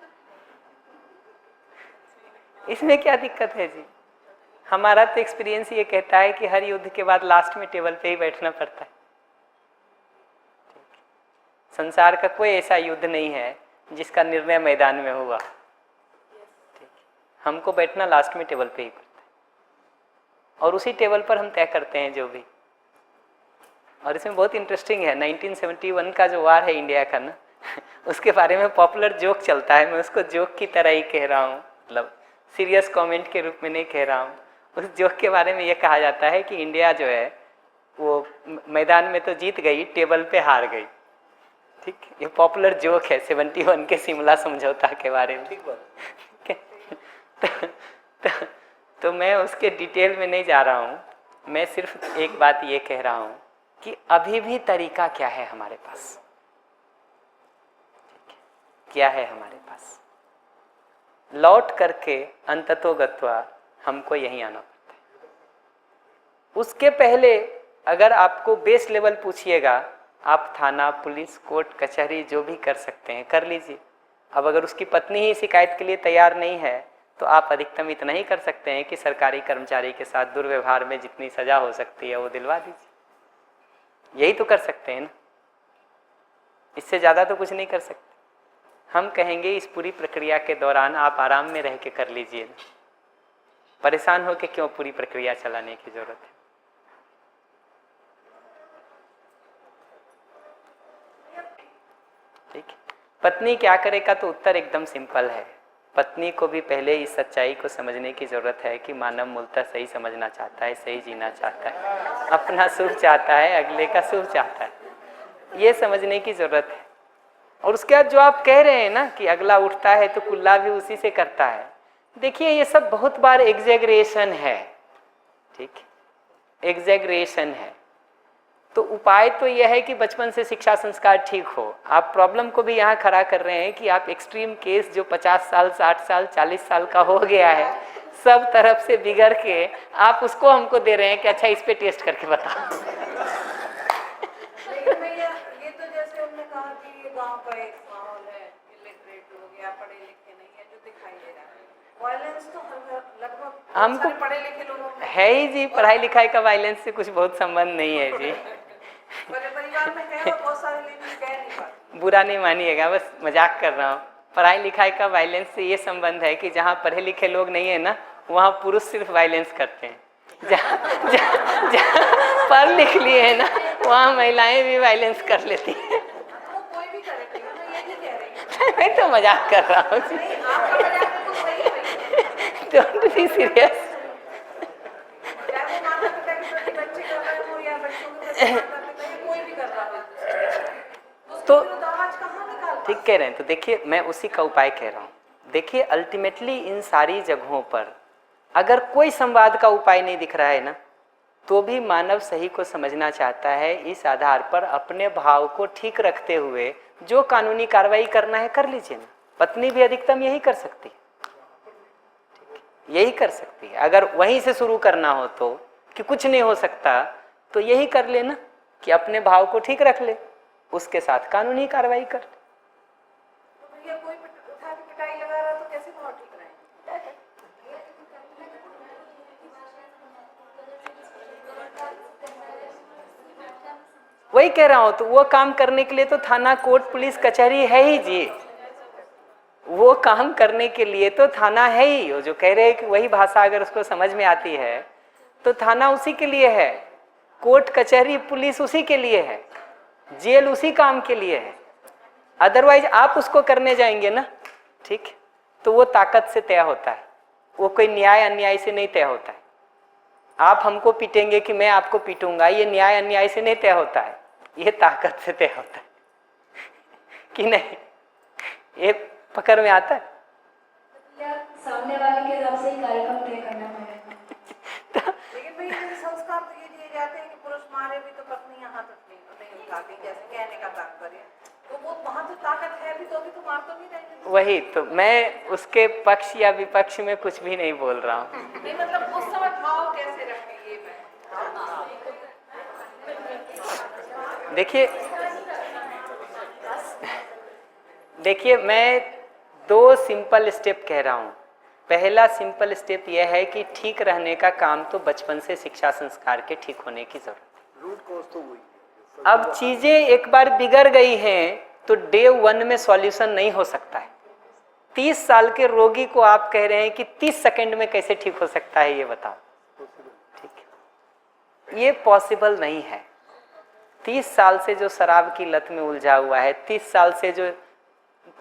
इसमें क्या दिक्कत है जी। हमारा तो एक्सपीरियंस ये कहता है कि हर युद्ध के बाद लास्ट में टेबल पे ही बैठना पड़ता है। संसार का कोई ऐसा युद्ध नहीं है जिसका निर्णय मैदान में हुआ। ठीक, हमको बैठना लास्ट में टेबल पे ही पड़ता है और उसी टेबल पर हम तय करते हैं जो भी। और इसमें बहुत इंटरेस्टिंग है, 1971 का जो वार है इंडिया का ना उसके बारे में पॉपुलर जोक चलता है, मैं उसको जोक की तरह ही कह रहा हूँ, मतलब सीरियस कमेंट के रूप में नहीं कह रहा हूँ। उस जोक के बारे में ये कहा जाता है कि इंडिया जो है वो मैदान में तो जीत गई, टेबल पे हार गई। ठीक, ये पॉपुलर जोक है 71 के शिमला समझौता के बारे में। ठीक बात। तो मैं उसके डिटेल में नहीं जा रहा हूँ, मैं सिर्फ एक बात ये कह रहा हूँ कि अभी भी तरीका क्या है हमारे पास, क्या है हमारे पास, लौट करके अंततोगत्वा हमको यहीं आना पड़ता है। उसके पहले अगर आपको बेस लेवल पूछिएगा, आप थाना, पुलिस, कोर्ट, कचहरी जो भी कर सकते हैं कर लीजिए। अब अगर उसकी पत्नी ही शिकायत के लिए तैयार नहीं है तो आप अधिकतम इतना ही कर सकते हैं कि सरकारी कर्मचारी के साथ दुर्व्यवहार में जितनी सजा हो सकती है वो दिलवा दीजिए। यही तो कर सकते हैं ना, इससे ज़्यादा तो कुछ नहीं कर सकते। हम कहेंगे इस पूरी प्रक्रिया के दौरान आप आराम में रह के कर लीजिए ना, परेशान हो के क्यों पूरी प्रक्रिया चलाने की जरूरत है। पत्नी क्या करेगा, तो उत्तर एकदम सिंपल है। पत्नी को भी पहले इस सच्चाई को समझने की ज़रूरत है कि मानव मूलतः सही समझना चाहता है, सही जीना चाहता है, अपना सुख चाहता है, अगले का सुख चाहता है, ये समझने की ज़रूरत है। और उसके बाद जो आप कह रहे हैं ना कि अगला उठता है तो कुल्ला भी उसी से करता है, देखिए ये सब बहुत बार एग्जैगरेशन है, ठीक, एग्जैगरेशन है। तो उपाय तो यह है कि बचपन से शिक्षा संस्कार ठीक हो। आप प्रॉब्लम को भी यहाँ खड़ा कर रहे हैं कि आप एक्सट्रीम केस जो 50 साल 60 साल 40 साल का हो गया है, सब तरफ से बिगड़ के आप उसको हमको दे रहे हैं कि अच्छा इस पे टेस्ट करके बताओ। लेकिन भैया ये तो जैसे उन्होंने कहा कि ये गांव का एक माहौल है, इलिटरेट लोग या पढ़े लिखे नहीं है, जो दिखाई दे रहा है। वायलेंस तो लगभग हमको पढ़े लिखे लोगों में है ही जी, पढ़ाई लिखाई का वायलेंस से कुछ बहुत संबंध नहीं है जी। बड़े परिवार में है और बहुत सारे लेकिन कह नहीं पाते। बुरा नहीं मानिएगा, बस मजाक कर रहा हूँ। पढ़ाई लिखाई का वायलेंस से ये संबंध है कि जहाँ पढ़े लिखे लोग नहीं है ना, वहाँ पुरुष सिर्फ वायलेंस करते हैं। जहाँ पढ़ लिख लिए है ना, वहाँ महिलाएं भी वायलेंस कर लेती हैं। वो कोई भी करे, मैं ये नहीं कह रही हूँ। मैं तो मजाक कर रहा हूँ। नहीं, आपका मजाक बिल्कुल सही है भैया। Don't be serious. चाहे वो माता पिता के प्रति बच्चे कर रहे हो या बच्चों के प्रति माता पिता, या कोई भी कर रहा हो, तो उसके आवाज कहाँ निकाल पाते? ठीक कह रहे हैं। तो देखिए मैं उसी का उपाय कह रहा हूँ। देखिए अल्टीमेटली इन सारी जगहों पर अगर कोई संवाद का उपाय नहीं दिख रहा है ना, तो भी मानव सही को समझना चाहता है। इस आधार पर अपने भाव को ठीक रखते हुए जो कानूनी कार्रवाई करना है कर लीजिए ना। पत्नी भी अधिकतम यही कर सकती है, यही कर सकती है। अगर वहीं से शुरू करना हो तो कि कुछ नहीं हो सकता, तो यही कर लेना कि अपने भाव को ठीक रख ले, उसके साथ कानूनी कार्रवाई कर। तो भैया कोई उठा के पिटाई लगा रहा तो कैसे भाव ठीक रहे? वही कह रहा हूं, तो वो काम करने के लिए तो थाना कोर्ट पुलिस कचहरी है ही जी। वो काम करने के लिए तो थाना है ही। वो जो कह रहे हैं कि वही भाषा अगर उसको समझ में आती है तो थाना उसी के लिए है, कोर्ट कचहरी पुलिस उसी के लिए है, जेल उसी काम के लिए है। अदरवाइज आप उसको करने जाएंगे ना, ठीक, तो वो ताकत से तय होता है, वो कोई न्याय अन्याय से नहीं तय होता है। आप हमको पीटेंगे कि मैं आपको पीटूंगा, ये न्याय अन्याय से नहीं तय होता है, ये ताकत से तय होता है कि नहीं? ये पकड़ में आता है। या सामने वाले के हिसाब से ही कार्यक्रम तय करना पड़ेगा। लेकिन भैया जैसे संस्कार तो ये दिए जाते हैं कि पुरुष मारे भी तो पत्नी यहाँ तक नहीं उठाती, जैसे कहने का तात्पर्य, तो वो वहाँ तो ताकत है भी तो अभी तो मार तो नहीं रही। वही तो मैं उसके पक्ष या विपक्ष में कुछ भी नहीं बोल रहा हूँ। नहीं मतलब उस समय भाव कैसे रखें ये देखिए मैं दो सिंपल स्टेप कह रहा हूँ। पहला सिंपल स्टेप यह है कि ठीक रहने का काम तो बचपन से शिक्षा संस्कार के ठीक होने की जरूरत है। रूट कॉज तो वही है। अब चीजें एक बार बिगड़ गई हैं तो डे 1 में सॉल्यूशन नहीं हो सकता है। 30 साल के रोगी को आप कह रहे हैं कि 30 सेकंड में कैसे ठीक हो सकता है, ये बताओ। ठीक है, ये पॉसिबल नहीं है। 30 साल से जो शराब की लत में उलझा हुआ है, 30 साल से जो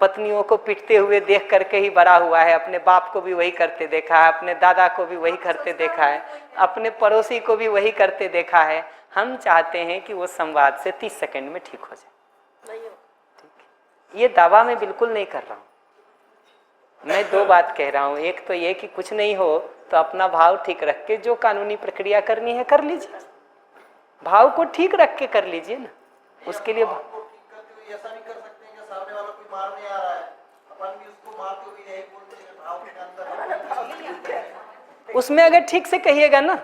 पत्नियों को पिटते हुए देख करके ही बड़ा हुआ है, अपने बाप को भी वही करते देखा है, अपने दादा को भी वही करते देखा है, अपने पड़ोसी को भी वही करते देखा है। हम चाहते हैं कि वो संवाद से 30 सेकंड में ठीक हो जाए। ठीक, ये दावा मैं बिल्कुल नहीं कर रहा हूँ। मैं दो बात कह रहा हूँ। एक तो ये कि कुछ नहीं हो तो अपना भाव ठीक रख के जो कानूनी प्रक्रिया करनी है कर लीजिए, भाव को ठीक रख के कर लीजिए ना। उसके लिए ऐसा नहीं कर सकते कि सामने वाला कोई मारने आ रहा है, अपन भी उसको मारते हुए यही बोलते हैं भाव के अंदर। उसमें अगर ठीक से कहिएगा ना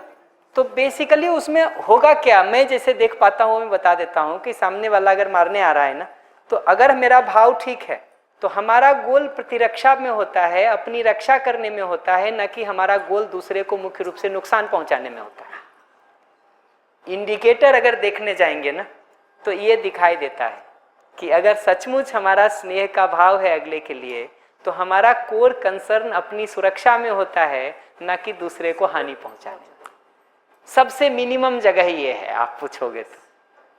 तो बेसिकली उसमें होगा क्या, मैं जैसे देख पाता हूँ मैं बता देता हूँ कि सामने वाला अगर मारने आ रहा है ना, तो अगर मेरा भाव ठीक है तो हमारा गोल प्रतिरक्षा में होता है, अपनी रक्षा करने में होता है, न कि हमारा गोल दूसरे को मुख्य रूप से नुकसान पहुंचाने में होता है। इंडिकेटर अगर देखने जाएंगे ना तो ये दिखाई देता है कि अगर सचमुच हमारा स्नेह का भाव है अगले के लिए, तो हमारा कोर कंसर्न अपनी सुरक्षा में होता है, न कि दूसरे को हानि पहुंचाने में। सबसे मिनिमम जगह ये है, आप पूछोगे तो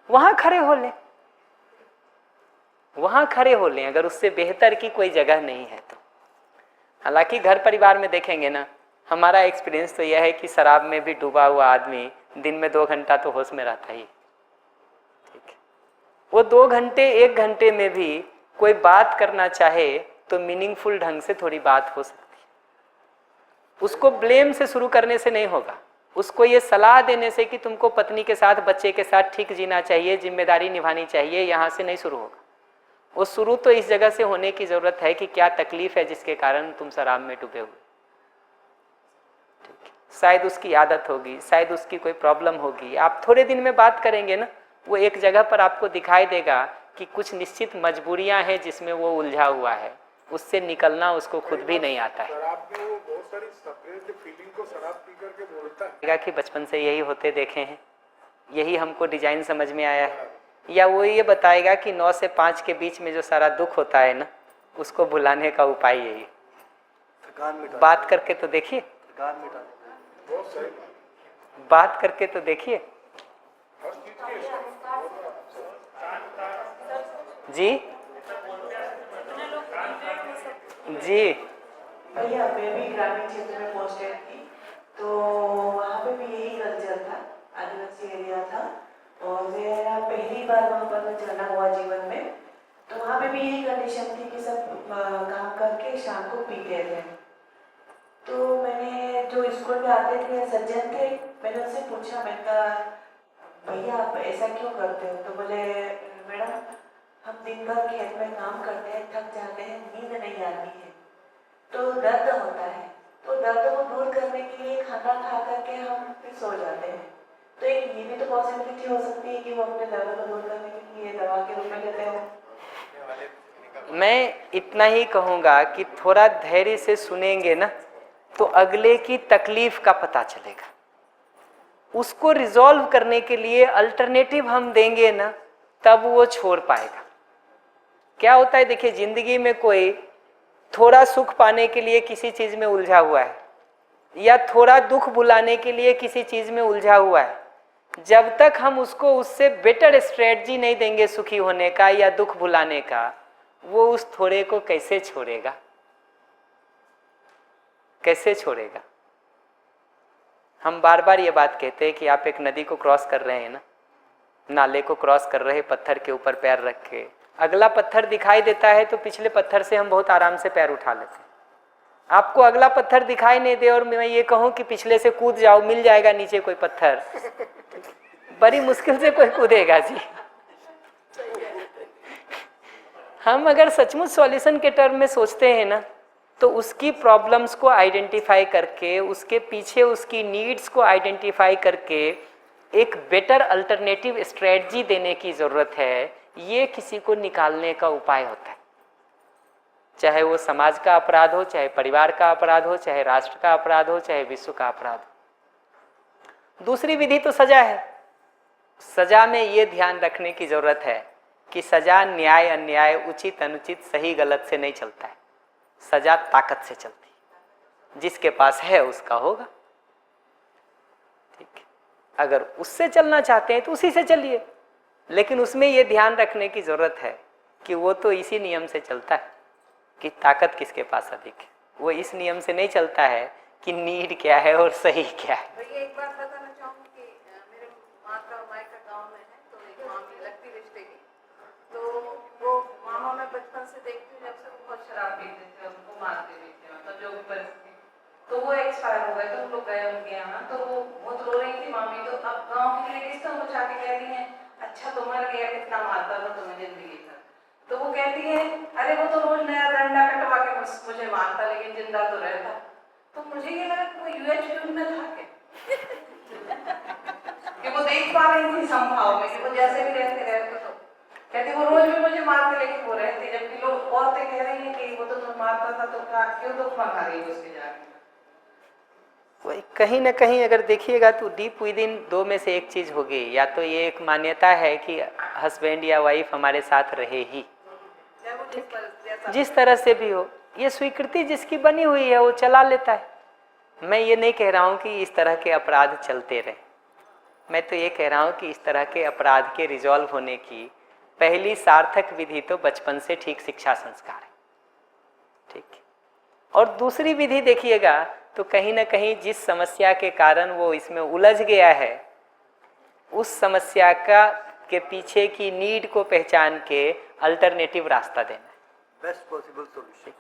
वहां खड़े हो ले। वहाँ खड़े हो लें, अगर उससे बेहतर की कोई जगह नहीं है तो। हालांकि घर परिवार में देखेंगे ना, हमारा एक्सपीरियंस तो यह है कि शराब में भी डूबा हुआ आदमी दिन में 2 घंटा तो होश में रहता ही, ठीक है। वो 2 घंटे 1 घंटे में भी कोई बात करना चाहे तो मीनिंगफुल ढंग से थोड़ी बात हो सकती है। उसको ब्लेम से शुरू करने से नहीं होगा, उसको ये सलाह देने से कि तुमको पत्नी के साथ बच्चे के साथ ठीक जीना चाहिए, जिम्मेदारी निभानी चाहिए, यहाँ से नहीं शुरू होगा। वो शुरू तो इस जगह से होने की ज़रूरत है कि क्या तकलीफ है जिसके कारण तुम शराब में डूबे हुए, ठीक है। शायद उसकी आदत होगी, शायद उसकी कोई प्रॉब्लम होगी। आप थोड़े दिन में बात करेंगे ना, वो एक जगह पर आपको दिखाई देगा कि कुछ निश्चित मजबूरियां हैं जिसमें वो उलझा हुआ है, उससे निकलना उसको खुद भी नहीं आता है। शराब में वो बहुत सारी सेपरेट फीलिंग को शराब पी करके बोलता है कि बचपन से यही होते देखे हैं, यही हमको डिजाइन समझ में आया है। या वो ये बताएगा कि 9 से 5 के बीच में जो सारा दुख होता है ना, उसको भुलाने का उपाय यही है। थकान मिटा, बात करके तो देखिए, थकान मिटा, बहुत सही बात करके तो देखिए। हर चीज की जी जी भैया मैं भी ग्रामीण क्षेत्र में पोस्टेड थी, तो वहाँ पे भी यही कल्चर था, आदिवासी एरिया था, और मेरा पहली बार वहाँ पर मैं जाना हुआ जीवन में। तो वहाँ पे भी यही कंडीशन थी कि सब काम करके शाम को पीते थे। तो मैंने जो स्कूल में आते थे सज्जन थे, मैंने उनसे पूछा, मैंने कहा भैया आप ऐसा क्यों करते हो? तो बोले मैडम हम दिन भर खेत में काम करते हैं, थक जाते हैं, नींद नहीं आती है, तो दर्द होता है, तो दर्द को दूर करने के लिए खाना खा करके हम फिर सो जाते हैं। तो एक ये भी तो पॉसिबिलिटी हो सकती है कि वो अपने दर्द को दूर करने के लिए दवा के रूप में लेते हो। मैं इतना ही कहूँगा कि थोड़ा धैर्य से सुनेंगे ना तो अगले की तकलीफ का पता चलेगा। उसको रिजॉल्व करने के लिए अल्टरनेटिव हम देंगे ना, तब वो छोड़ पाएगा। क्या होता है देखिए, जिंदगी में कोई थोड़ा सुख पाने के लिए किसी चीज में उलझा हुआ है, या थोड़ा दुख भुलाने के लिए किसी चीज में उलझा हुआ है। जब तक हम उसको उससे बेटर स्ट्रेटजी नहीं देंगे सुखी होने का या दुख भुलाने का, वो उस थोड़े को कैसे छोड़ेगा, कैसे छोड़ेगा। हम बार बार ये बात कहते हैं कि आप एक नदी को क्रॉस कर रहे हैं ना, नाले को क्रॉस कर रहे, पत्थर के ऊपर पैर रख के, अगला पत्थर दिखाई देता है तो पिछले पत्थर से हम बहुत आराम से पैर उठा लेते हैं। आपको अगला पत्थर दिखाई नहीं दे और मैं ये कहूं कि पिछले से कूद जाओ, मिल जाएगा नीचे कोई पत्थर, बड़ी मुश्किल से कोई कूदेगा जी। हम अगर सचमुच सॉल्यूशन के टर्म में सोचते हैं ना, तो उसकी प्रॉब्लम्स को आइडेंटिफाई करके, उसके पीछे उसकी नीड्स को आइडेंटिफाई करके एक बेटर अल्टरनेटिव स्ट्रेटजी देने की ज़रूरत है। ये किसी को निकालने का उपाय होता है, चाहे वो समाज का अपराध हो, चाहे परिवार का अपराध हो, चाहे राष्ट्र का अपराध हो, चाहे विश्व का अपराध हो। दूसरी विधि तो सजा है। सजा में ये ध्यान रखने की ज़रूरत है कि सजा न्याय अन्याय, उचित अनुचित, सही गलत से नहीं चलता है। सजा ताकत से चलती है, जिसके पास है उसका होगा, ठीक है। अगर उससे चलना चाहते हैं तो उसी से चलिए, लेकिन उसमें ये ध्यान रखने की जरूरत है कि वो तो इसी नियम से चलता है कि ताकत किसके पास अधिक है। वो इस नियम से नहीं चलता है कि नीड क्या है और सही क्या है। भैया एक बात बताना चाहूँगी कि मेरे माँ का मायका गाँव में है, तो एक मामी लगती रिश्ते की, तो वो मामा मैं बचपन से देखती हूँ, जब से वो बहुत शराब पीते थे, उनको मारते भी थे, मतलब जो भी परिस्थिति। तो वो एक्सपायर हो गए, तो हम लोग गए उनके यहाँ, तो वो बहुत रो रही थी मामी। तो अब गाँव की लेडीज तो उनको जाके कहती हैं, अच्छा तो मर गया, कितना मारता था तुम्हें जिंदगी का। तो वो कहती है, अरे वो तो रोज नया डंडा कटवा के मुझे मारता, लेकिन जिंदा तो रहता। तो मुझे ये लगा कि वो UHP में था कि वो देख पा रही थी संभाव में कि वो जैसे भी रहते तो कहती वो रोज भी मुझे मारते, लेकिन वो रहते। जबकि लोग औरतें कह रही हैं कि वो तो तुम्हें मारता था, तो क्यों दुख मंगा रही है उसके जाके। वही कहीं ना कहीं अगर देखिएगा तो डीप विद इन दो में से एक चीज होगी। या तो ये एक मान्यता है कि हस्बैंड या वाइफ हमारे साथ रहे ही, जिस तरह से भी हो, ये स्वीकृति जिसकी बनी हुई है वो चला लेता है। मैं ये नहीं कह रहा हूँ कि इस तरह के अपराध चलते रहे, मैं तो ये कह रहा हूँ कि इस तरह के अपराध के रिजॉल्व होने की पहली सार्थक विधि तो बचपन से ठीक शिक्षा संस्कार है, ठीक। और दूसरी विधि देखिएगा तो कहीं ना कहीं जिस समस्या के कारण वो इसमें उलझ गया है उस समस्या का के पीछे की नीड को पहचान के अल्टरनेटिव रास्ता देना, बेस्ट पॉसिबल सॉल्यूशन।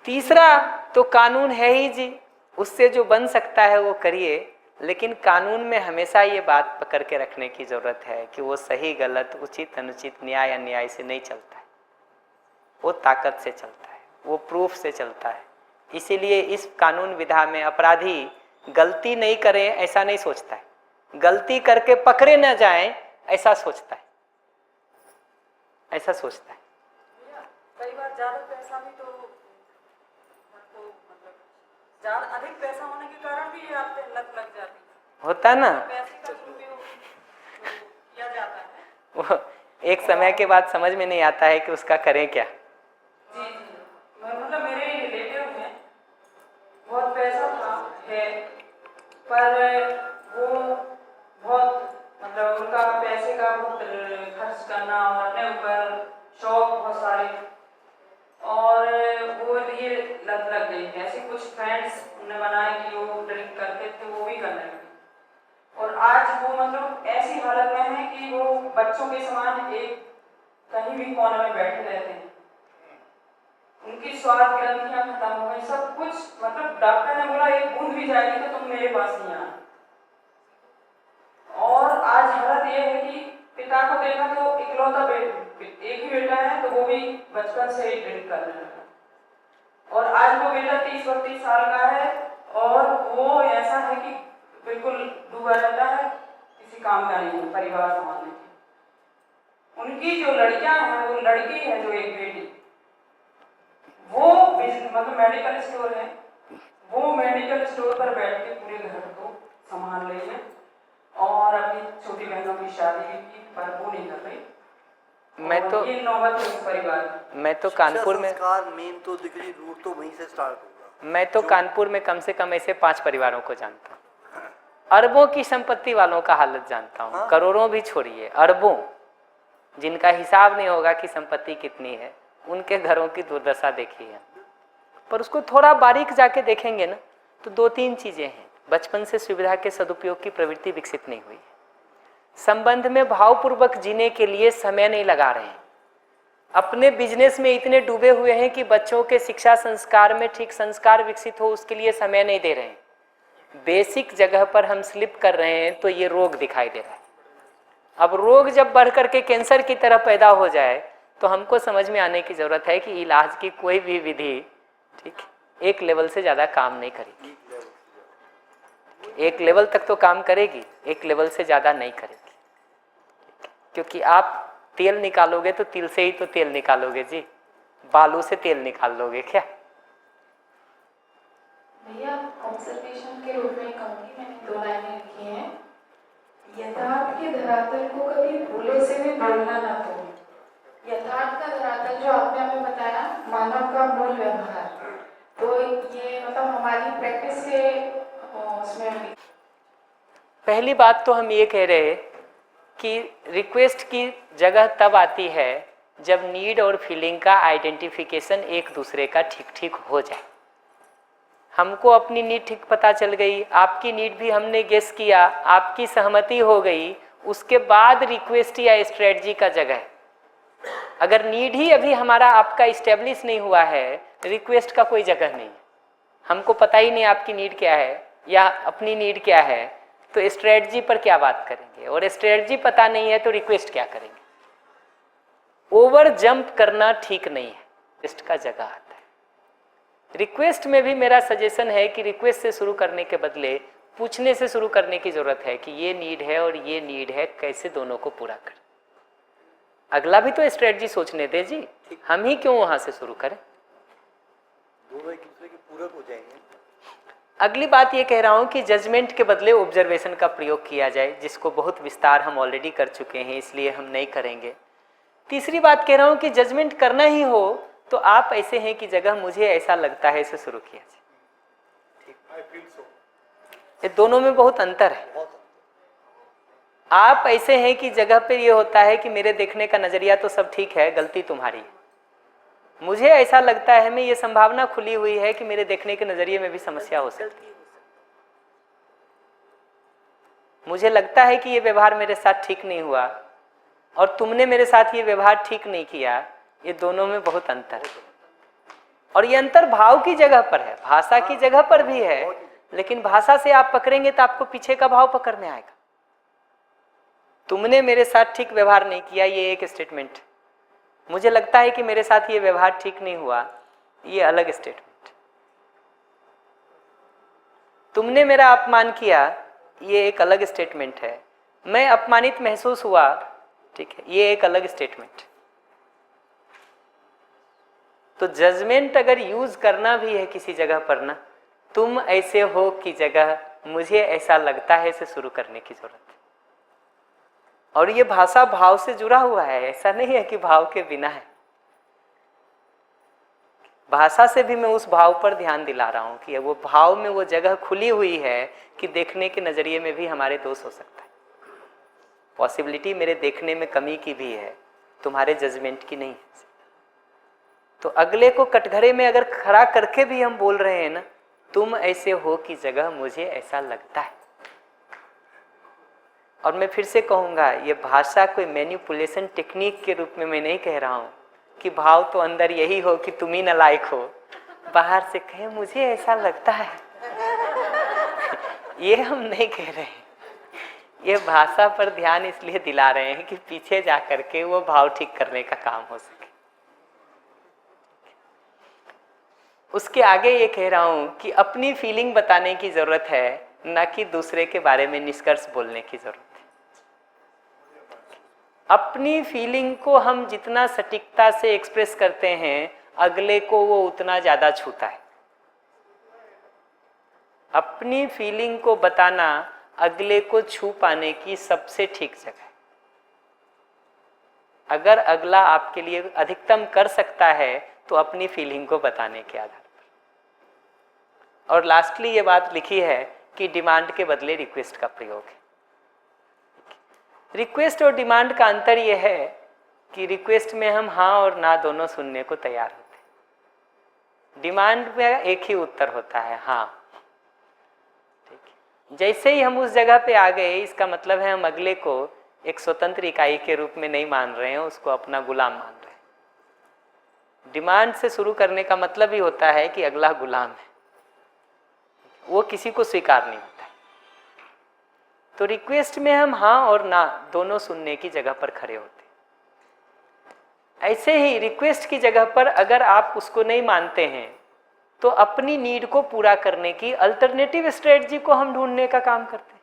तीसरा तो कानून है ही जी, उससे जो बन सकता है वो करिए, लेकिन कानून में हमेशा ये बात पकड़ के रखने की ज़रूरत है कि वो सही गलत उचित अनुचित न्याय अन्याय से नहीं चलता है, वो ताकत से चलता है, वो प्रूफ से चलता है। इसीलिए इस कानून विधा में अपराधी गलती नहीं करें ऐसा नहीं सोचता है, गलती करके पकड़े न जाएं ऐसा सोचता है, ऐसा सोचता है। कई बार ज़्यादा पैसा भी तो मतलब ज़्यादा अधिक पैसा होने के कारण भी ये आपको लत लग जाती है, होता है ना, पैसे का दुरुपयोग किया जाता है। वो एक समय के बाद समझ में नहीं आता है कि उसका करें क्या। जी जी, मतलब मेरे रिलेटिव में बहुत पैसा था है, पर वो बहुत मतलब उनका पैसे का बहुत खर्च करना और अपने ऊपर शौक बहुत सारे, और वो ये लत लग गई। ऐसे कुछ फ्रेंड्स उन्हें बनाए कि वो ड्रिंक करते थे, वो भी करने लगे, और आज वो मतलब ऐसी हालत में है कि वो बच्चों के समान एक कहीं भी कोने में बैठे रहते हैं, उनकी स्वाद ग्रंथियां खत्म हो गई, सब कुछ। मतलब डॉक्टर ने बोला एक बूंद भी जाएगी तो तुम मेरे पास नहीं आना। और आज हालत ये है कि पिता को देखा तो इकलौता एक ही बेटा है, तो वो भी बचपन से ही ड्रिंक करने लगा, और आज वो बेटा 30-32 साल का है, और वो ऐसा है कि बिल्कुल डूबा रहता है, किसी काम का नहीं है परिवार संभालने की। उनकी जो लड़कियां हैं, वो लड़की है जो एक बेटी, वो मतलब मेडिकल स्टोर है, वो मेडिकल स्टोर पर बैठ के पूरे घर को संभाल रही है, और अपनी छोटी बहनों की शादी भी की, पर वो नहीं कर रही। ये नौबत है उस परिवार। मैं तो कानपुर में मेन तो देखिए रूट तो वहीं से स्टार्ट होगा। मैं तो कानपुर में कम से कम ऐसे 5 परिवारों को जानता हूँ, अरबों की संपत्ति वालों का हालत जानता हूँ। करोड़ों भी छोड़िए, अरबों, जिनका हिसाब नहीं होगा कि संपत्ति कितनी है, उनके घरों की दुर्दशा देखी है। पर उसको थोड़ा बारीक जाके देखेंगे ना तो 2-3 चीजें हैं। बचपन से सुविधा के सदुपयोग की प्रवृत्ति विकसित नहीं हुई है, संबंध में भावपूर्वक जीने के लिए समय नहीं लगा रहे हैं, अपने बिजनेस में इतने डूबे हुए हैं कि बच्चों के शिक्षा संस्कार में ठीक संस्कार विकसित हो उसके लिए समय नहीं दे रहे हैं। बेसिक जगह पर हम स्लिप कर रहे हैं तो ये रोग दिखाई दे रहा है। अब रोग जब बढ़ करके कैंसर की तरह पैदा हो जाए तो हमको समझ में आने की जरूरत है कि इलाज की कोई भी विधि ठीक एक लेवल से ज़्यादा काम नहीं करेगी। एक लेवल तक तो काम करेगी, एक लेवल से ज़्यादा नहीं करेगी, क्योंकि आप तेल निकालोगे तो तिल से ही तो तेल निकालोगे जी, बालू से तेल निकाल लोगे क्या? भैया ऑब्जर्वेशन के रूप में कहूँगी, मैंने 2 लाइनें लिखी हैं। यथार्थ के धरातल को कभी भूले से भी बोलना ना तो। यथार्थ का धरातल जो आपने हमें बताया, मानव का मूल व्यवहार, तो ये मतलब हमारी प्रैक्टिस के उसमें पहली बात तो हम ये कह रहे कि रिक्वेस्ट की जगह तब आती है जब नीड और फीलिंग का आइडेंटिफिकेशन एक दूसरे का ठीक ठीक हो जाए। हमको अपनी नीड ठीक पता चल गई, आपकी नीड भी हमने गेस किया, आपकी सहमति हो गई, उसके बाद रिक्वेस्ट या स्ट्रेटजी का जगह है। अगर नीड ही अभी हमारा आपका इस्टेब्लिश नहीं हुआ है, रिक्वेस्ट का कोई जगह नहीं है। हमको पता ही नहीं आपकी नीड क्या है या अपनी नीड क्या है, तो स्ट्रेटजी पर क्या बात करेंगे, और स्ट्रेटजी पता नहीं है तो रिक्वेस्ट क्या करेंगे। ओवर जंप करना ठीक नहीं है, रिक्वेस्ट का जगह आता है। रिक्वेस्ट में भी मेरा सजेशन है कि रिक्वेस्ट से शुरू करने के बदले पूछने से शुरू करने की जरूरत है कि ये नीड है और ये नीड है, कैसे दोनों को पूरा करें। अगला भी तो स्ट्रेटजी सोचने दे जी, हम ही क्यों वहां से शुरू करें? दोनों एक दूसरे के पूरक हो जाएंगे। अगली बात ये कह रहा हूँ कि जजमेंट के बदले ऑब्जर्वेशन का प्रयोग किया जाए, जिसको बहुत विस्तार हम ऑलरेडी कर चुके हैं, इसलिए हम नहीं करेंगे। तीसरी बात कह रहा हूँ कि जजमेंट करना ही हो तो आप ऐसे हैं कि जगह मुझे ऐसा लगता है इसे शुरू किया जाए। ये दोनों में बहुत अंतर है। आप ऐसे हैं कि जगह पे ये होता है कि मेरे देखने का नजरिया तो सब ठीक है, गलती तुम्हारी है। मुझे ऐसा लगता है, मैं ये संभावना खुली हुई है कि मेरे देखने के नजरिए में भी समस्या हो सकती है। मुझे लगता है कि ये व्यवहार मेरे साथ ठीक नहीं हुआ और तुमने मेरे साथ ये व्यवहार ठीक नहीं किया, ये दोनों में बहुत अंतर है। और ये अंतर भाव की जगह पर है, भाषा की जगह पर भी है, लेकिन भाषा से आप पकड़ेंगे तो आपको पीछे का भाव पकड़ में आएगा। तुमने मेरे साथ ठीक व्यवहार नहीं किया, ये एक स्टेटमेंट। मुझे लगता है कि मेरे साथ ये व्यवहार ठीक नहीं हुआ, ये अलग स्टेटमेंट। तुमने मेरा अपमान किया, ये एक अलग स्टेटमेंट है। मैं अपमानित महसूस हुआ, ठीक है, ये एक अलग स्टेटमेंट। तो जजमेंट अगर यूज करना भी है किसी जगह पर ना, तुम ऐसे हो की जगह मुझे ऐसा लगता है से शुरू करने की जरूरत है। और ये भाषा भाव से जुड़ा हुआ है, ऐसा नहीं है कि भाव के बिना है। भाषा से भी मैं उस भाव पर ध्यान दिला रहा हूं कि वो भाव में वो जगह खुली हुई है कि देखने के नजरिए में भी हमारे दोष हो सकता है। पॉसिबिलिटी मेरे देखने में कमी की भी है, तुम्हारे जजमेंट की नहीं है। तो अगले को कटघरे में अगर खड़ा करके भी हम बोल रहे हैं ना, तुम ऐसे हो की जगह मुझे ऐसा लगता है। और मैं फिर से कहूंगा, ये भाषा कोई मैनिपुलेशन टेक्निक के रूप में मैं नहीं कह रहा हूं कि भाव तो अंदर यही हो कि तुम ही नालायक हो, बाहर से कहे मुझे ऐसा लगता है। ये हम नहीं कह रहे हैं। ये भाषा पर ध्यान इसलिए दिला रहे हैं कि पीछे जा करके वो भाव ठीक करने का काम हो सके। उसके आगे ये कह रहा हूं कि अपनी फीलिंग बताने की जरूरत है, ना कि दूसरे के बारे में निष्कर्ष बोलने की जरूरत है। अपनी फीलिंग को हम जितना सटीकता से एक्सप्रेस करते हैं, अगले को वो उतना ज्यादा छूता है। अपनी फीलिंग को बताना अगले को छू पाने की सबसे ठीक जगह है। अगर अगला आपके लिए अधिकतम कर सकता है तो अपनी फीलिंग को बताने के आधार पर। और लास्टली ये बात लिखी है कि डिमांड के बदले रिक्वेस्ट का प्रयोग है। रिक्वेस्ट और डिमांड का अंतर यह है कि रिक्वेस्ट में हम हाँ और ना दोनों सुनने को तैयार होते हैं। डिमांड में एक ही उत्तर होता है, हाँ। ठीक है, जैसे ही हम उस जगह पे आ गए, इसका मतलब है हम अगले को एक स्वतंत्र इकाई के रूप में नहीं मान रहे हैं, उसको अपना गुलाम मान रहे हैं। डिमांड से शुरू करने का मतलब ही होता है कि अगला गुलाम है, वो किसी को स्वीकार नहीं होता है। तो रिक्वेस्ट में हम हाँ और ना दोनों सुनने की जगह पर खड़े होते हैं। ऐसे ही रिक्वेस्ट की जगह पर अगर आप उसको नहीं मानते हैं तो अपनी नीड को पूरा करने की अल्टरनेटिव स्ट्रेटजी को हम ढूंढने का काम करते हैं।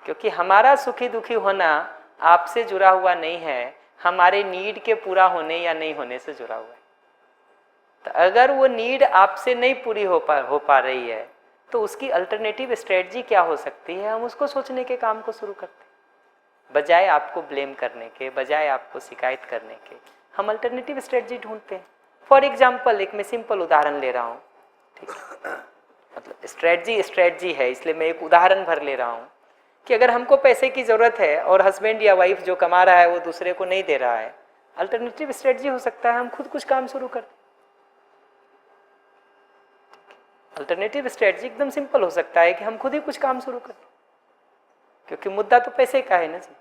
क्योंकि हमारा सुखी दुखी होना आपसे जुड़ा हुआ नहीं है, हमारे नीड के पूरा होने या नहीं होने से जुड़ा हुआ है। तो अगर वो नीड आपसे नहीं पूरी हो पा रही है तो उसकी अल्टरनेटिव स्ट्रेटजी क्या हो सकती है, हम उसको सोचने के काम को शुरू करते हैं। बजाय आपको ब्लेम करने के, बजाय आपको शिकायत करने के, हम अल्टरनेटिव स्ट्रेटजी ढूंढते हैं। फॉर एग्जाम्पल, एक मैं सिंपल उदाहरण ले रहा हूँ, ठीक है, मतलब स्ट्रेटजी है, इसलिए मैं एक उदाहरण भर ले रहा हूँ कि अगर हमको पैसे की ज़रूरत है और हस्बैंड या वाइफ जो कमा रहा है वो दूसरे को नहीं दे रहा है, अल्टरनेटिव स्ट्रेटजी हो सकता है हम खुद कुछ काम शुरू करते। अल्टरनेटिव स्ट्रेटजी एकदम सिंपल हो सकता है कि हम खुद ही कुछ काम शुरू करें, क्योंकि मुद्दा तो पैसे का है ना जी।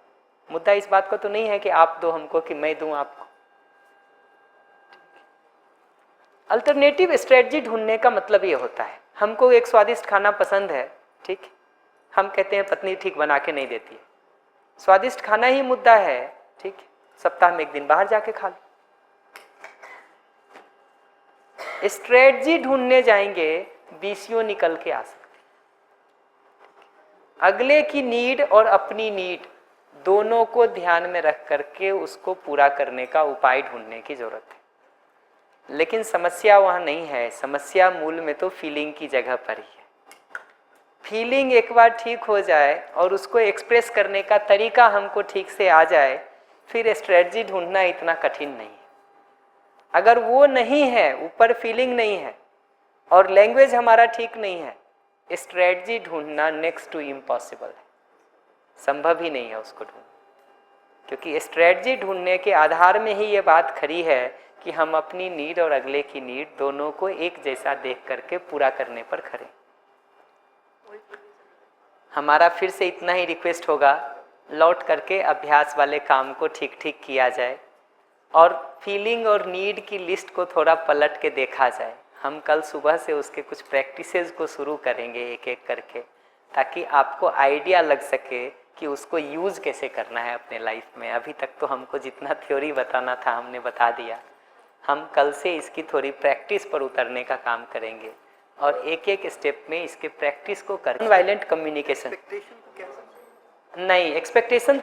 मुद्दा इस बात का तो नहीं है कि आप दो हमको कि मैं दूं आपको। अल्टरनेटिव स्ट्रेटजी ढूंढने का मतलब ये होता है, हमको एक स्वादिष्ट खाना पसंद है, ठीक, हम कहते हैं पत्नी ठीक बना के नहीं देती है। स्वादिष्ट खाना ही मुद्दा है, ठीक, सप्ताह में एक दिन बाहर जाके खा लो। स्ट्रेटजी ढूंढने जाएंगे, बीसियों निकल के आ सकते। अगले की नीड और अपनी नीड दोनों को ध्यान में रख करके उसको पूरा करने का उपाय ढूंढने की जरूरत है। लेकिन समस्या वहां नहीं है, समस्या मूल में तो फीलिंग की जगह पर ही है। फीलिंग एक बार ठीक हो जाए और उसको एक्सप्रेस करने का तरीका हमको ठीक से आ जाए, फिर स्ट्रेटजी ढूंढना इतना कठिन नहीं है। अगर वो नहीं है, ऊपर फीलिंग नहीं है और लैंग्वेज हमारा ठीक नहीं है, स्ट्रेटजी ढूंढना नेक्स्ट टू इम्पॉसिबल है। संभव ही नहीं है उसको ढूंढना, क्योंकि स्ट्रेटजी ढूंढने के आधार में ही ये बात खड़ी है कि हम अपनी नीड और अगले की नीड दोनों को एक जैसा देख करके पूरा करने पर खड़े। हमारा फिर से इतना ही रिक्वेस्ट होगा, लौट करके अभ्यास वाले काम को ठीक ठीक किया जाए और फीलिंग और नीड की लिस्ट को थोड़ा पलट के देखा जाए। हम कल सुबह से उसके कुछ प्रैक्टिसेस को शुरू करेंगे एक एक करके, ताकि आपको आइडिया लग सके कि उसको यूज़ कैसे करना है अपने लाइफ में। अभी तक तो हमको जितना थ्योरी बताना था हमने बता दिया, हम कल से इसकी थोड़ी प्रैक्टिस पर उतरने का काम करेंगे और एक एक स्टेप में इसके प्रैक्टिस को करें। वायलेंट कम्युनिकेशन नहीं, एक्सपेक्टेशन